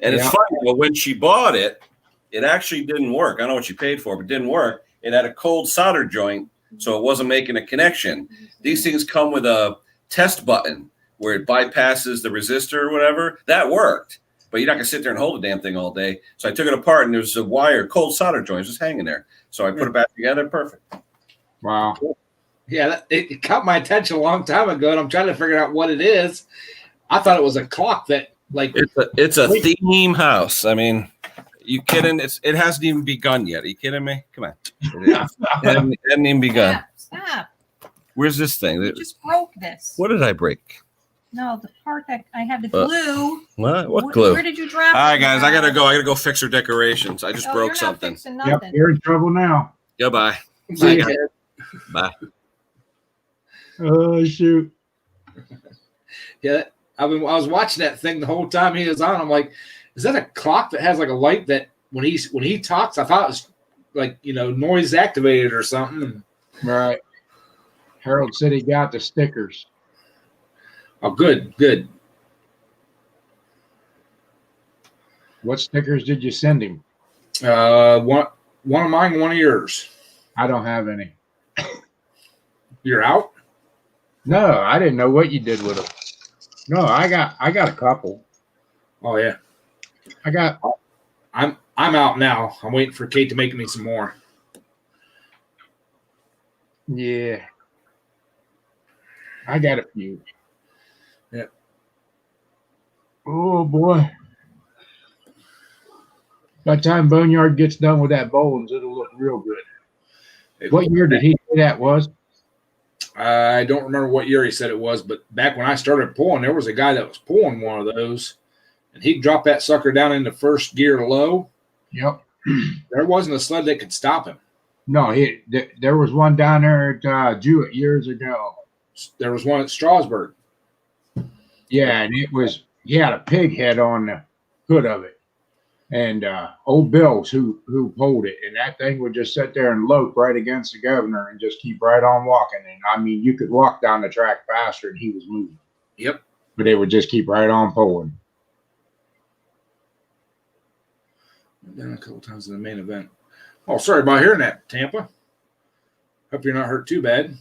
And it's Yeah. funny, but when she bought it, it actually didn't work. I don't know what she paid for, but it didn't work. It had a cold solder joint, so it wasn't making a connection. These things come with a test button where it bypasses the resistor or whatever. That worked, but you're not gonna sit there and hold the damn thing all day. So I took it apart, and there's a wire, cold solder joint just hanging there. So I put it back together, perfect. wow. Yeah, it caught my attention a long time ago, and I'm trying to figure out what it is. I thought it was a clock that, like, It's a theme house. I mean, you kidding? It hasn't even begun yet. Are you kidding me? Come on, it hasn't even begun. Stop. Where's this thing? You just broke this. What did I break? No, the part that I had the glue. What glue? Where did you drop it? All right, guys, I gotta go. I gotta go fix her decorations. I just No, broke you're not something. fixing Yep, nothing. you're in trouble now. Goodbye. see, guys. Bye. Oh, shoot. yeah, I was watching that thing the whole time he was on. I'm like, is that a clock that has like a light that when he talks, I thought it was like, noise activated or something. Right. Harold said he got the stickers. Oh, good. What stickers did you send him? One of mine, one of yours. I don't have any. You're out. No, I didn't know what you did with them. No, I got a couple. Oh yeah, I'm out now. I'm waiting for Kate to make me some more. Yeah. I got a few. Yeah. Oh boy. By the time Boneyard gets done with that bowlings, it'll look real good. What year did he say that was? I don't remember what year he said it was, but back when I started pulling, there was a guy that was pulling one of those, and he'd drop that sucker down into first gear low. Yep. There wasn't a sled that could stop him. No, there was one down there at Jewett years ago. There was one at Strasburg. Yeah, and he had a pig head on the hood of it. And old Bill's who pulled it, and that thing would just sit there and lope right against the governor and just keep right on walking. And I mean, you could walk down the track faster and he was moving. Yep. But it would just keep right on pulling. Went down a couple times in the main event. Oh, sorry about hearing that, Tampa. Hope you're not hurt too bad.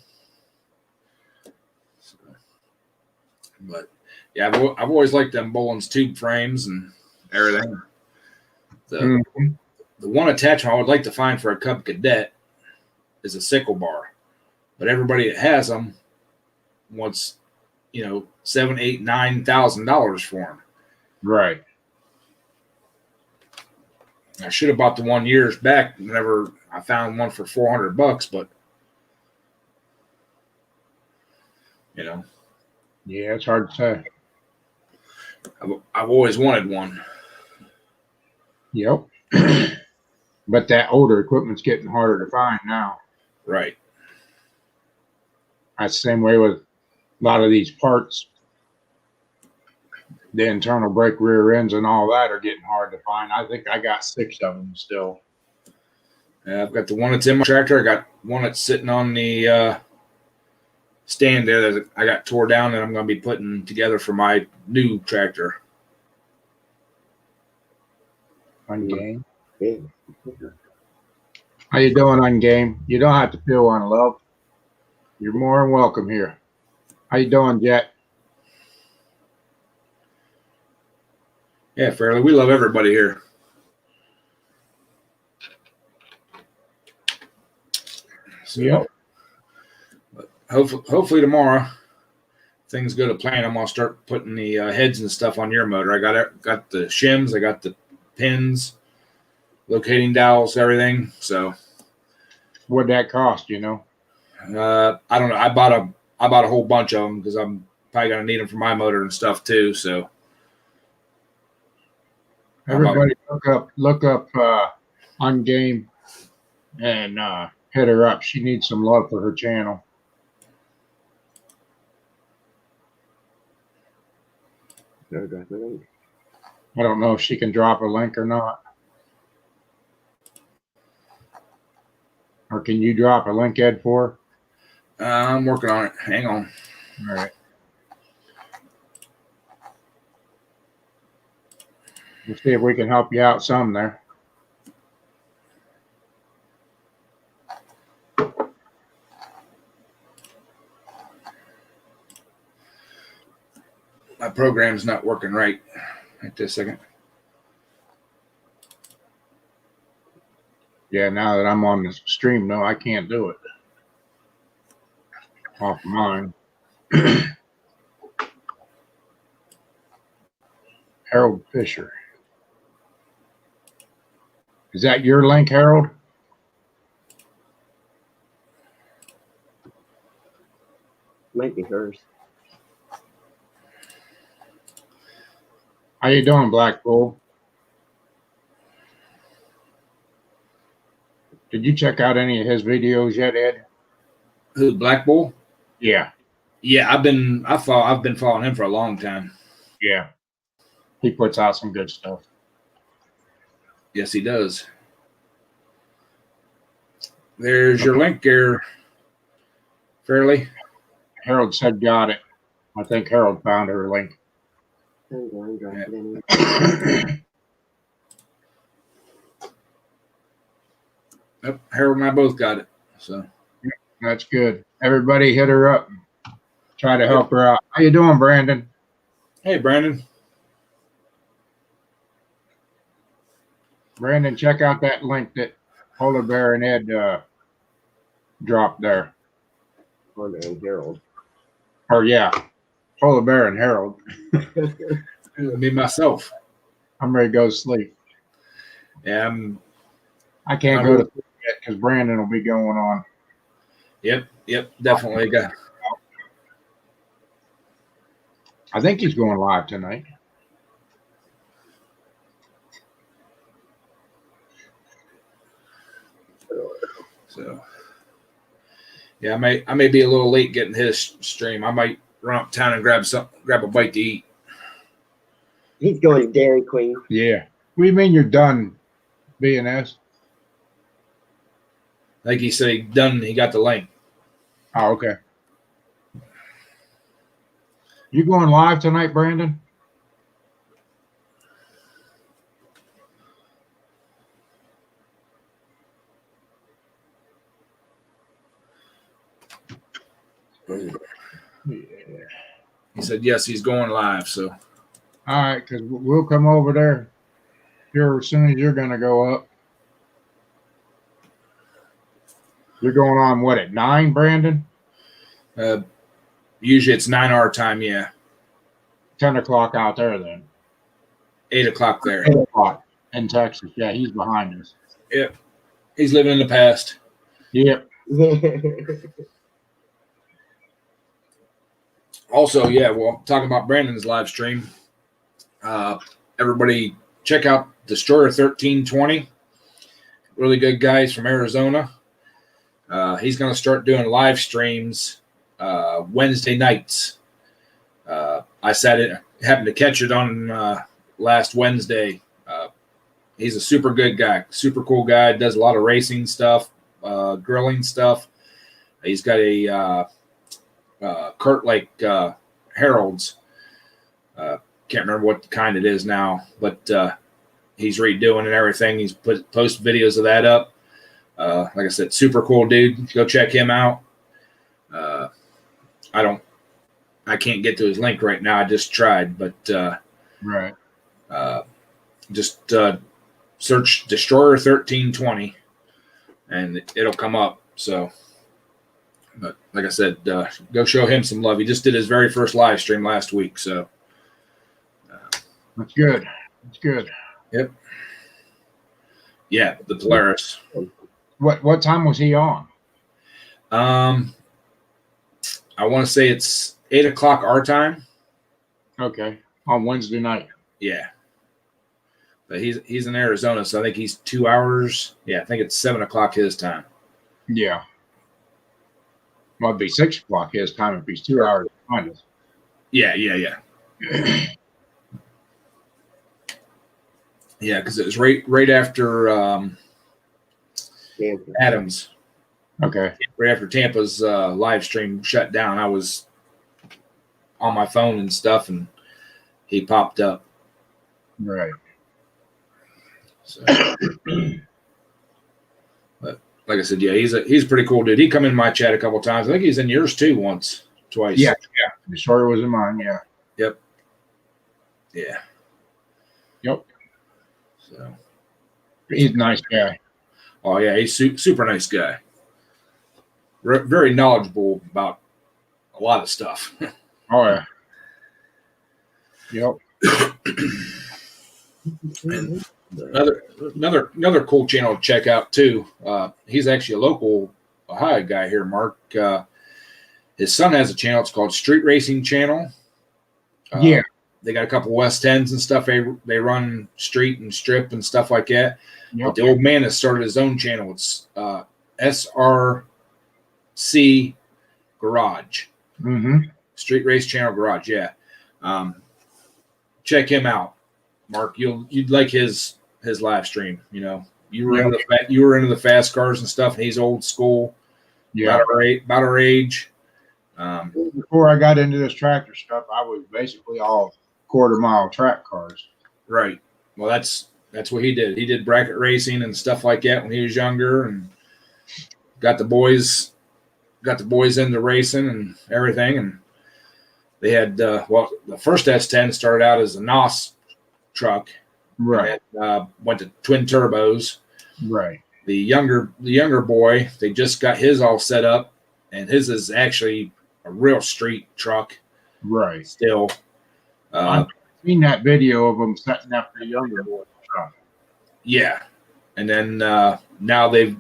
So, but yeah, I've always liked them Boland's tube frames and everything. The one attachment I would like to find for a Cub Cadet is a sickle bar, but everybody that has them wants, $7,000, $8,000, $9,000 for them. Right. I should have bought the one years back whenever I found one for $400, but Yeah, it's hard to say. I've always wanted one. Yep. But that older equipment's getting harder to find now. Right. That's the same way with a lot of these parts. The internal brake rear ends and all that are getting hard to find. I think I got 6 of them still. I've got the one that's in my tractor. I got one that's sitting on the stand there that I got tore down and I'm going to be putting together for my new tractor. On game. Yeah. How you doing on game? You don't have to feel unloved. You're more than welcome here. How you doing, Jet? Yeah, fairly. We love everybody here. So, Yep. But hopefully tomorrow things go to plan. I'm gonna start putting the heads and stuff on your motor. I got the shims, I got the pins, locating dowels, everything. So What'd that cost, you know? I don't know. I bought a whole bunch of them because I'm probably gonna need them for my motor and stuff too. So Everybody look up on game and hit her up. She needs some love for her channel. No, definitely. I don't know if she can drop a link or not. Or can you drop a link, Ed, for her? I'm working on it. Hang on. All right. We'll see if we can help you out some there. My program's not working right at this second. Yeah, now that I'm on the stream, no, I can't do it. Off mine. Harold Fisher. Is that your link, Harold? Might be hers. How you doing, Black Bull? Did you check out any of his videos yet, Ed? Who, Black Bull? Yeah, Yeah, I've been following him for a long time. yeah. He puts out some good stuff. Yes, he does. There's your link there, Fairly. Harold said got it. I think Harold found her link. I'm going to drop it anyway. Yep, Harold and I both got it. So That's good. Everybody hit her up. Try to help her out. How you doing, Brandon? hey, Brandon. Brandon, check out that link that Polar Bear and Ed dropped there. Oh, no, Harold. Or yeah, Polar Bear and Harold. Me myself. I'm ready to go to sleep. Yeah, I can't go to sleep yet because Brandon will be going on. Yep, definitely got. I think he's going live tonight. So yeah, I may be a little late getting his stream. I might run uptown and grab a bite to eat. He's going to Dairy Queen. Yeah. What do you mean you're done, BNS? Like he said, he got the link. Oh, okay. You going live tonight, Brandon? Yeah. He said yes, he's going live. So All right, because we'll come over there here as soon as you're going to go up. You're going on what at 9, Brandon? usually it's 9 our time. Yeah, 10 o'clock out there then. 8 o'clock there. 8 o'clock in Texas. Yeah, he's behind us. Yep, he's living in the past. Yep. Also, yeah, well, talking about Brandon's live stream. Everybody check out Destroyer 1320. Really good guys from Arizona. He's going to start doing live streams Wednesday nights. I happened to catch it on last Wednesday. He's a super good guy, super cool guy. Does a lot of racing stuff, grilling stuff. He's got a Kurt like Harold's. Can't remember what kind it is now, but he's redoing and everything. He's post videos of that up. Like I said, super cool dude. Go check him out. I can't get to his link right now. I just tried, but Right. just search Destroyer 1320 and it'll come up. So, but like I said, go show him some love. He just did his very first live stream last week. So That's good. That's good. yep. Yeah, the Polaris. What time was he on? I want to say it's 8:00 our time. Okay. On Wednesday night. Yeah. But he's in Arizona, so I think he's 2 hours. Yeah, I think it's 7:00 his time. Yeah. Well, it'd be 6:00 his time if he's 2 hours behind us. Yeah. Yeah, because it was right after Tampa. Adams, Okay. right after Tampa's live stream shut down. I was on my phone and stuff, and he popped up. Right. So, but like I said, yeah, he's a pretty cool dude. He come in my chat a couple times. I think he's in yours too, twice. Yeah. The story was in mine. Yeah. Yeah. Yep. So, He's a nice guy. oh yeah, he's super nice guy. Very knowledgeable about a lot of stuff. Oh yeah. Yep. And another cool channel to check out too. He's actually a local Ohio guy here, Mark. His son has a channel. It's called Street Racing Channel. Yeah. They got a couple West Ends and stuff. They run street and strip and stuff like that. Yep. But the old man has started his own channel. It's SRC Garage. Mm-hmm. Street Race Channel Garage. Yeah. Check him out, Mark. You'd like his live stream. You know, you were into the fast cars and stuff, and he's old school. Yeah. About our age. Before I got into this tractor stuff, I was basically all quarter-mile track cars. Right. Well, that's what he did. He did bracket racing and stuff like that when he was younger, and got the boys into racing and everything. And they had the first S10 started out as a NOS truck, Right. and, went to twin turbos. Right. The younger boy, they just got his all set up, and his is actually a real street truck Right. still. I've seen that video of them setting up the younger boy truck. Yeah, and then now they've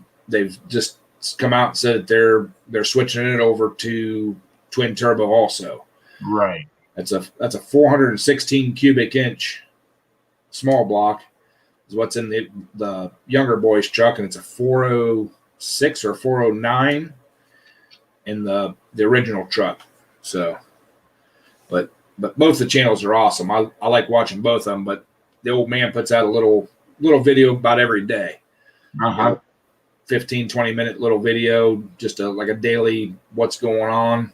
just come out and said that they're switching it over to twin turbo also. Right. That's a 416 cubic inch small block is what's in the younger boy's truck, and it's a 406 or 409 in the original truck. So, but both the channels are awesome. I like watching both of them. But the old man puts out a little video about every day. Uh-huh. 15, 20 minute little video, just like a daily what's going on.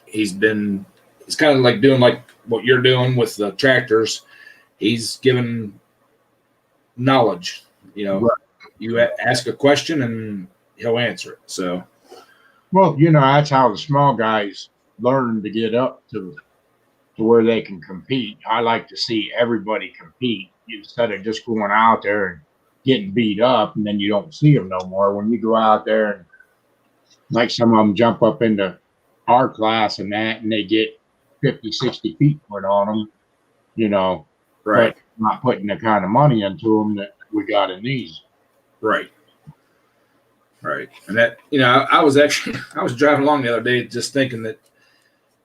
He's kind of like doing like what you're doing with the tractors. He's given knowledge, you know. Right. You ask a question and he'll answer it. So, Well, you know, that's how the small guys learn to get up to where they can compete. I like to see everybody compete instead of just going out there and getting beat up and then you don't see them no more. When you go out there and like some of them jump up into our class and they get 50, 60 feet put on them, you know, right. but not putting the kind of money into them that we got in these. Right. And that, you know, I was driving along the other day just thinking that,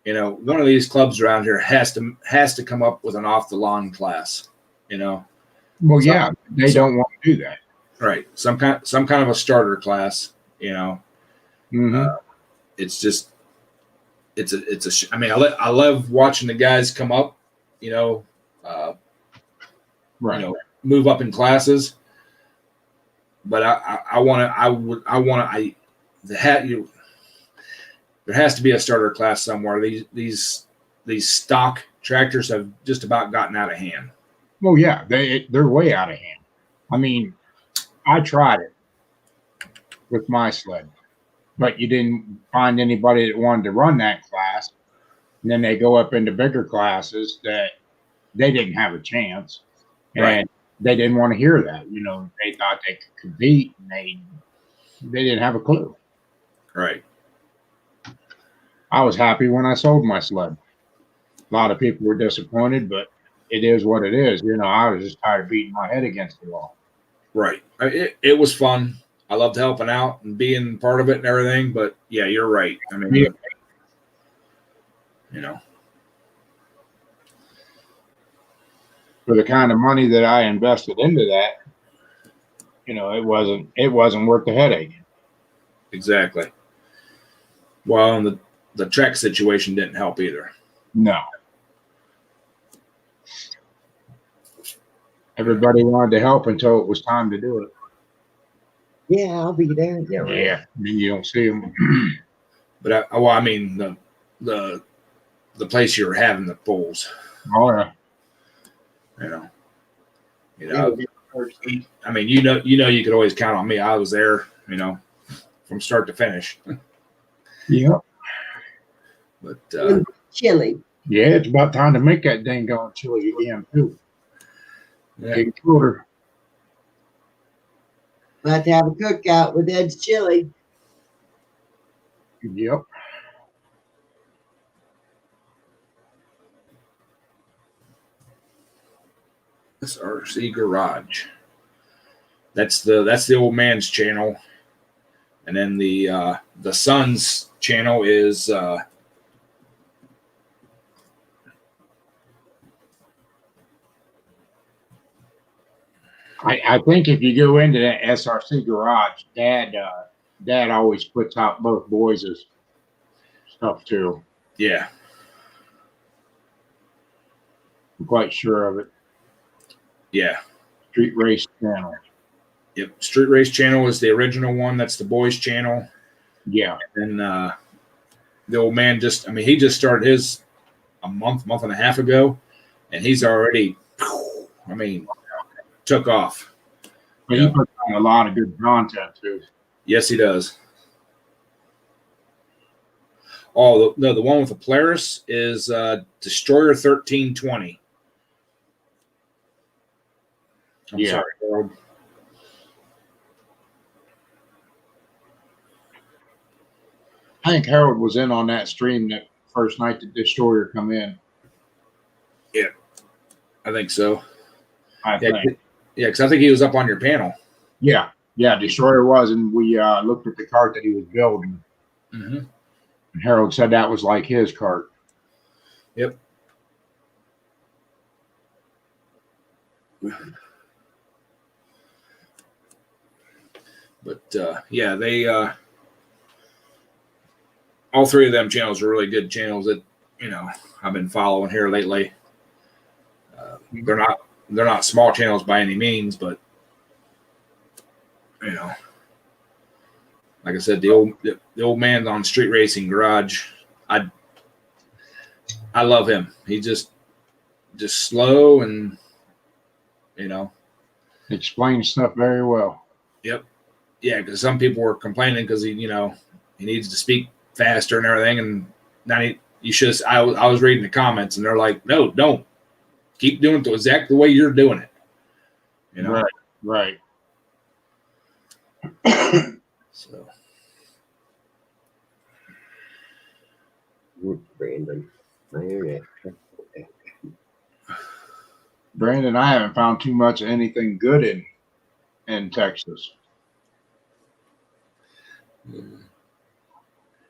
you know, one of these clubs around here has to come up with an off the lawn class, you know. Well, yeah, they don't want to do that. Right. Some kind of a starter class, you know. Mm-hmm. It's just, I mean, I love watching the guys come up, you know, Right. you know, move up in classes. But there has to be a starter class somewhere. These stock tractors have just about gotten out of hand. Well, yeah, they're way out of hand. I mean, I tried it with my sled, but you didn't find anybody that wanted to run that class. And then they go up into bigger classes that they didn't have a chance, and Right. they didn't want to hear that. You know, they thought they could compete, and they didn't have a clue. Right. I was happy when I sold my sled. A lot of people were disappointed, but it is what it is. You know, I was just tired of beating my head against the wall. Right. It was fun. I loved helping out and being part of it and everything. But yeah, you're right. I mean, Yeah. you know, For the kind of money that I invested into that, you know, it wasn't worth the headache. exactly. Well, and the Trek situation didn't help either. No. Everybody wanted to help until it was time to do it. Yeah, I'll be there. Yeah, right. Yeah, I mean, you don't see them. But I mean the place you were having the polls, Oh, yeah. you know, I mean, you you could always count on me. I was there, you know, from start to finish. Yeah. But Chili. Yeah, it's about time to make that dang gone chili again, too. yeah, Getting colder. We'll have to have a cookout with Ed's chili. Yep. SRC Garage. That's the old man's channel, and then the son's channel is I think if you go into that SRC garage, Dad always puts out both boys' stuff too. yeah. I'm quite sure of it. Yeah. Street Race Channel. Yep. Street Race channel is the original one. That's the boys' channel. Yeah. And the old man he just started his a month and a half ago, and he's already, took off. But Yeah. he puts on a lot of good content too. Yes, he does. Oh, the one with the Polaris is Destroyer 1320. I'm Yeah. sorry, Harold. I think Harold was in on that stream that first night the Destroyer come in. I think so. I Yeah, think. because I think he was up on your panel. Yeah. Destroyer was, and we looked at the cart that he was building. Mm-hmm. And Harold said that was like his cart. Yep. But yeah, they all three of them channels are really good channels that I've been following here lately. They're not small channels by any means, but like I said, the old man on Street Racing Garage, I love him. He just slow and Explains stuff very well. Yep. Yeah, because some people were complaining because he needs to speak faster and everything, and now you should. I was reading the comments, and they're like, "No, don't. Keep doing it exactly the way you're doing it." Right. So Brandon. My internet. Brandon, I haven't found too much of anything good in Texas.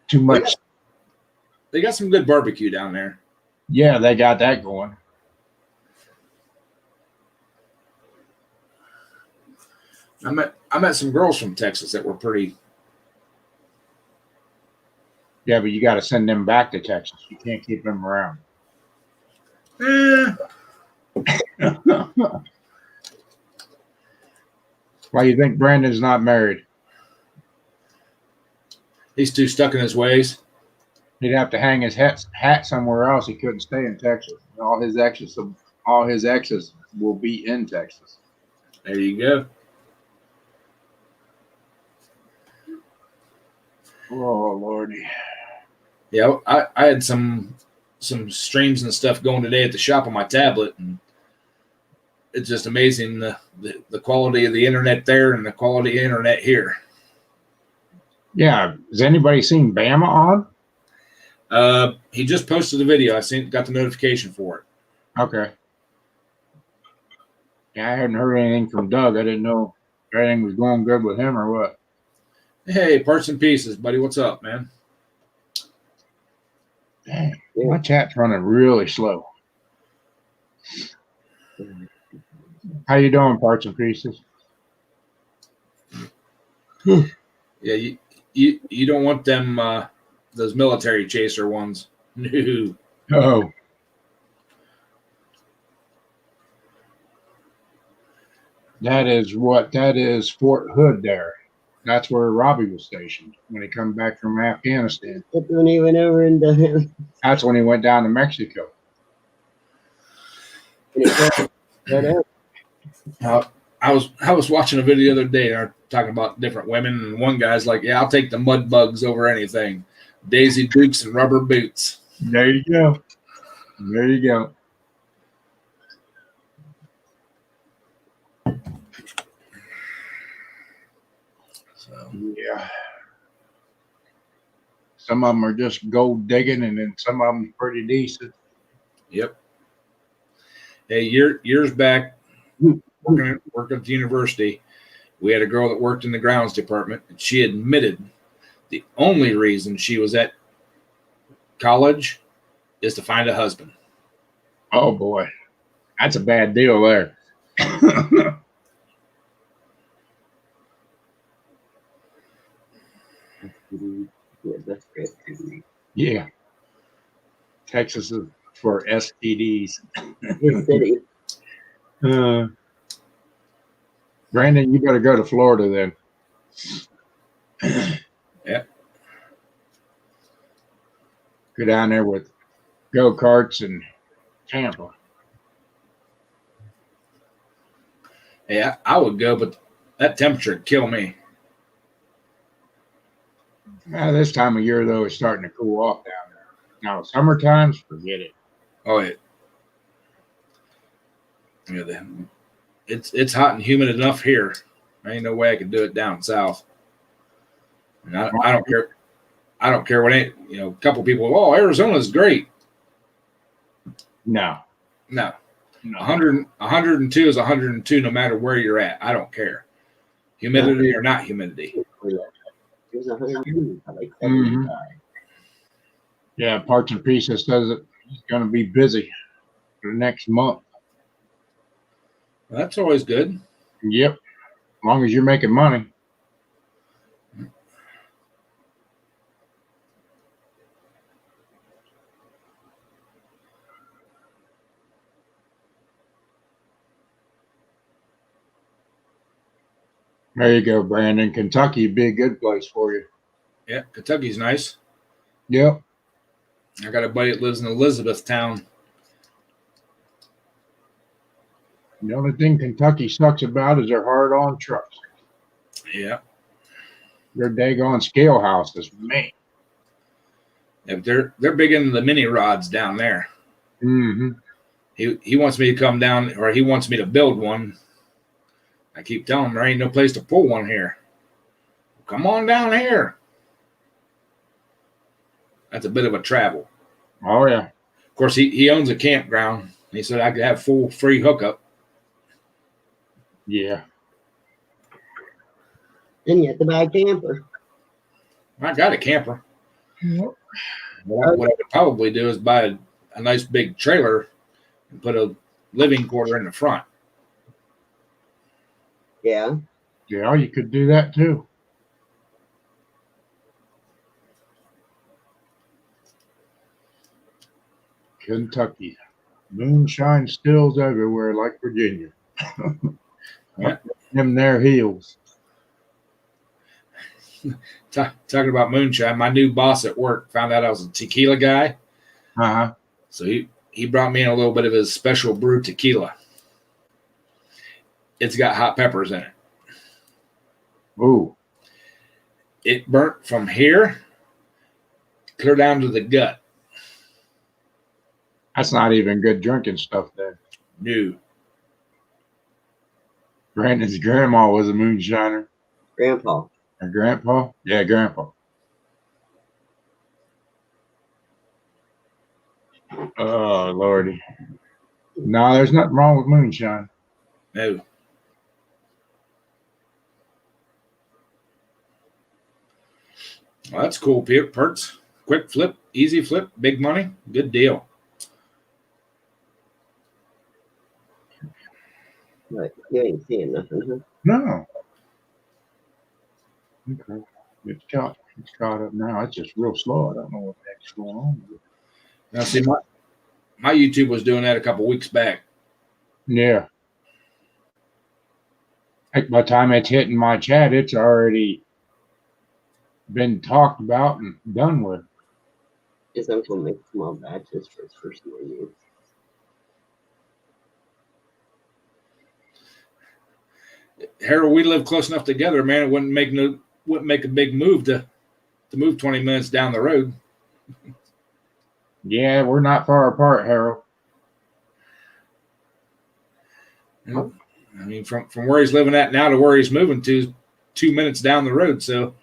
Too much. they got some good barbecue down there. Yeah, they got that going. I met some girls from Texas that were pretty. Yeah, but you got to send them back to Texas. You can't keep them around. Why you think Brandon's not married? He's too stuck in his ways. He'd have to hang his hat somewhere else. He couldn't stay in Texas. All his exes will be in Texas. There you go. Oh Lordy. Yeah, I had some streams and stuff going today at the shop on my tablet, and it's just amazing the quality of the internet there and the quality of internet here. Yeah. Has anybody seen Bama on? He just posted a video. Got the notification for it. Okay. Yeah, I hadn't heard anything from Doug. I didn't know if everything was going good with him or what. Hey, parts and pieces, buddy. What's up, man? Dang, my chat's running really slow. How you doing, parts and pieces? Yeah, you don't want them those military chaser ones. No. Oh, that is Fort Hood there. That's where Robbie was stationed when he come back from Afghanistan. That's when he went over and That's when he went down to Mexico. I was watching a video the other day. They're talking about different women, and one guy's like, "Yeah, I'll take the mud bugs over anything. Daisy Dukes and rubber boots." There you go. There you go. So Yeah. Some of them are just gold digging, and then some of them pretty decent. yep. Hey, years back, working at the university, we had a girl that worked in the grounds department, and she admitted the only reason she was at college is to find a husband. Oh boy, that's a bad deal there. Yeah, that's great. Yeah. Texas is for STDs. His city. Brandon, you better go to Florida then. Yeah. Go down there with go-karts and Tampa. Yeah, I would go, but that temperature would kill me. This time of year, though, it's starting to cool off down there. Now, summertime, forget it. Oh, it's hot and humid enough here. There ain't no way I could do it down south. And I don't care. I don't care what a couple people. Oh, Arizona's great. No. 102 is 102, no matter where you're at. I don't care. Humidity or not humidity. It was 100. I like that. Mhm. Yeah, Parts and Pieces says it's going to be busy for the next month. Well, that's always good. Yep. As long as you're making money. There you go, Brandon. Kentucky would be a good place for you. Yeah, Kentucky's nice. Yep. I got a buddy that lives in Elizabethtown. The only thing Kentucky sucks about is they're hard on trucks. Yeah. They're daggone scale houses, man. Yeah, they're big into the mini rods down there. Mm-hmm. He wants me to come down, or he wants me to build one. I keep telling him there ain't no place to pull one here. Come on down here. That's a bit of a travel. Oh, yeah. Of course, he owns a campground. He said I could have full free hookup. Yeah. Then you have to buy a camper. I got a camper. Yep. What I would probably do is buy a nice big trailer and put a living quarter in the front. Yeah. Yeah, you could do that too. Kentucky. Moonshine stills everywhere like Virginia. Yeah. Them there heels. Talking about moonshine, my new boss at work found out I was a tequila guy. Uh-huh. So he brought me in a little bit of his special brew tequila. it's got hot peppers in it. Ooh, It burnt from here clear down to the gut. that's not even good drinking stuff then. No. Brandon's grandma was a moonshiner. Grandpa. Or grandpa? Yeah, grandpa. Oh, Lordy. No, there's nothing wrong with moonshine. No. Well, that's cool, Perks. Quick flip, easy flip, big money, good deal. But you ain't seeing nothing, huh? No. Okay. It's caught up now. It's just real slow. I don't know what the heck's going on with it. Now, see, my YouTube was doing that a couple weeks back. Yeah. Heck, by the time it's hitting my chat, it's already been talked about and done with. His uncle makes small batches for his personal use. Harold, we live close enough together, man. It wouldn't make a big move to move 20 minutes down the road. Yeah, we're not far apart, Harold. I mean, from where he's living at now to where he's moving to is 2 minutes down the road. So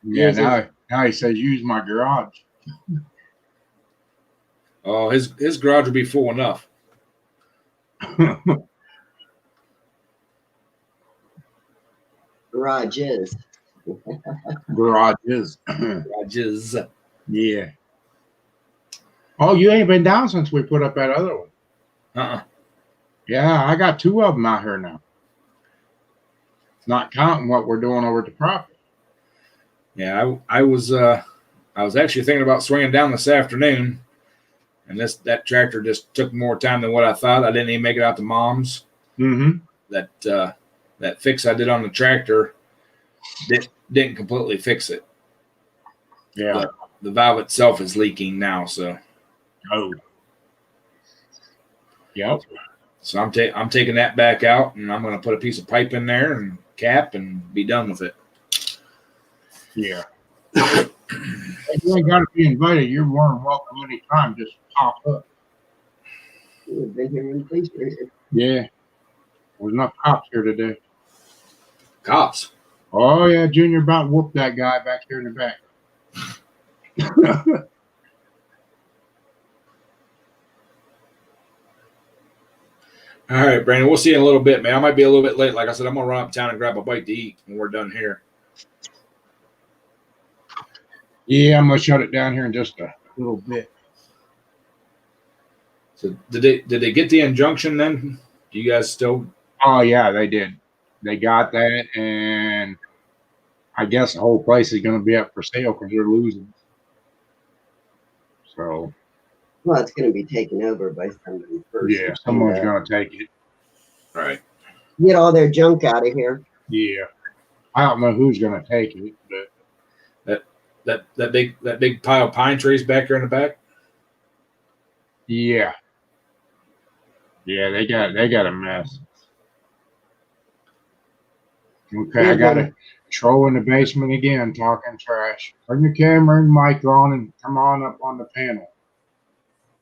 Yeah, Yes, now he says use my garage. oh, his garage will be full enough. Garage is. Garages. Garages. Yeah. Oh, you ain't been down since we put up that other one. Uh-uh. Yeah, I got 2 of them out here now. Not counting what we're doing over at the property. Yeah, I was actually thinking about swinging down this afternoon, and that tractor just took more time than what I thought. I didn't even make it out to Mom's. Mm-hmm. That fix I did on the tractor didn't completely fix it. Yeah. The valve itself is leaking now, so Oh. Yep. so I'm taking that back out, and I'm going to put a piece of pipe in there and cap and be done with it. Yeah. If you ain't got to be invited, you're more than welcome anytime. Just pop up. We've been here in police station. Yeah. There's enough cops here today. Cops. Oh, yeah. Junior about whooped that guy back here in the back. All right, Brandon, we'll see you in a little bit, man. I might be a little bit late. Like I said, I'm going to run uptown and grab a bite to eat when we're done here. Yeah, I'm going to shut it down here in just a little bit. So did they get the injunction then? Do you guys still? Oh, yeah, they did. They got that, and I guess the whole place is going to be up for sale because they're losing. So, Well, it's going to be taken over by somebody first. yeah, someone's going to take it. Right. Get all their junk out of here. Yeah. I don't know who's going to take it, but That big pile of pine trees back there in the back. yeah. Yeah, they got a mess. Okay, I got a troll in the basement again talking trash. Turn your camera and mic on and come on up on the panel.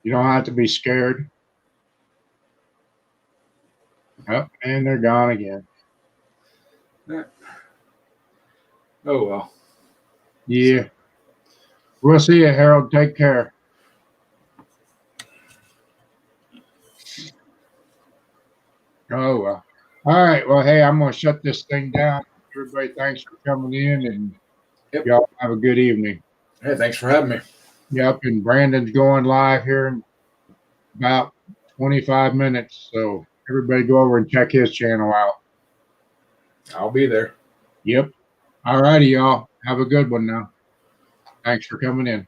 You don't have to be scared. Oh, and they're gone again. Oh well. Yeah. We'll see you, Harold. Take care. Oh, well. All right. Well, hey, I'm going to shut this thing down. Everybody, thanks for coming in, and Yep. y'all have a good evening. Hey, thanks for having me. Yep, and Brandon's going live here in about 25 minutes, so everybody go over and check his channel out. I'll be there. Yep. All righty, y'all. Have a good one now. Thanks for coming in.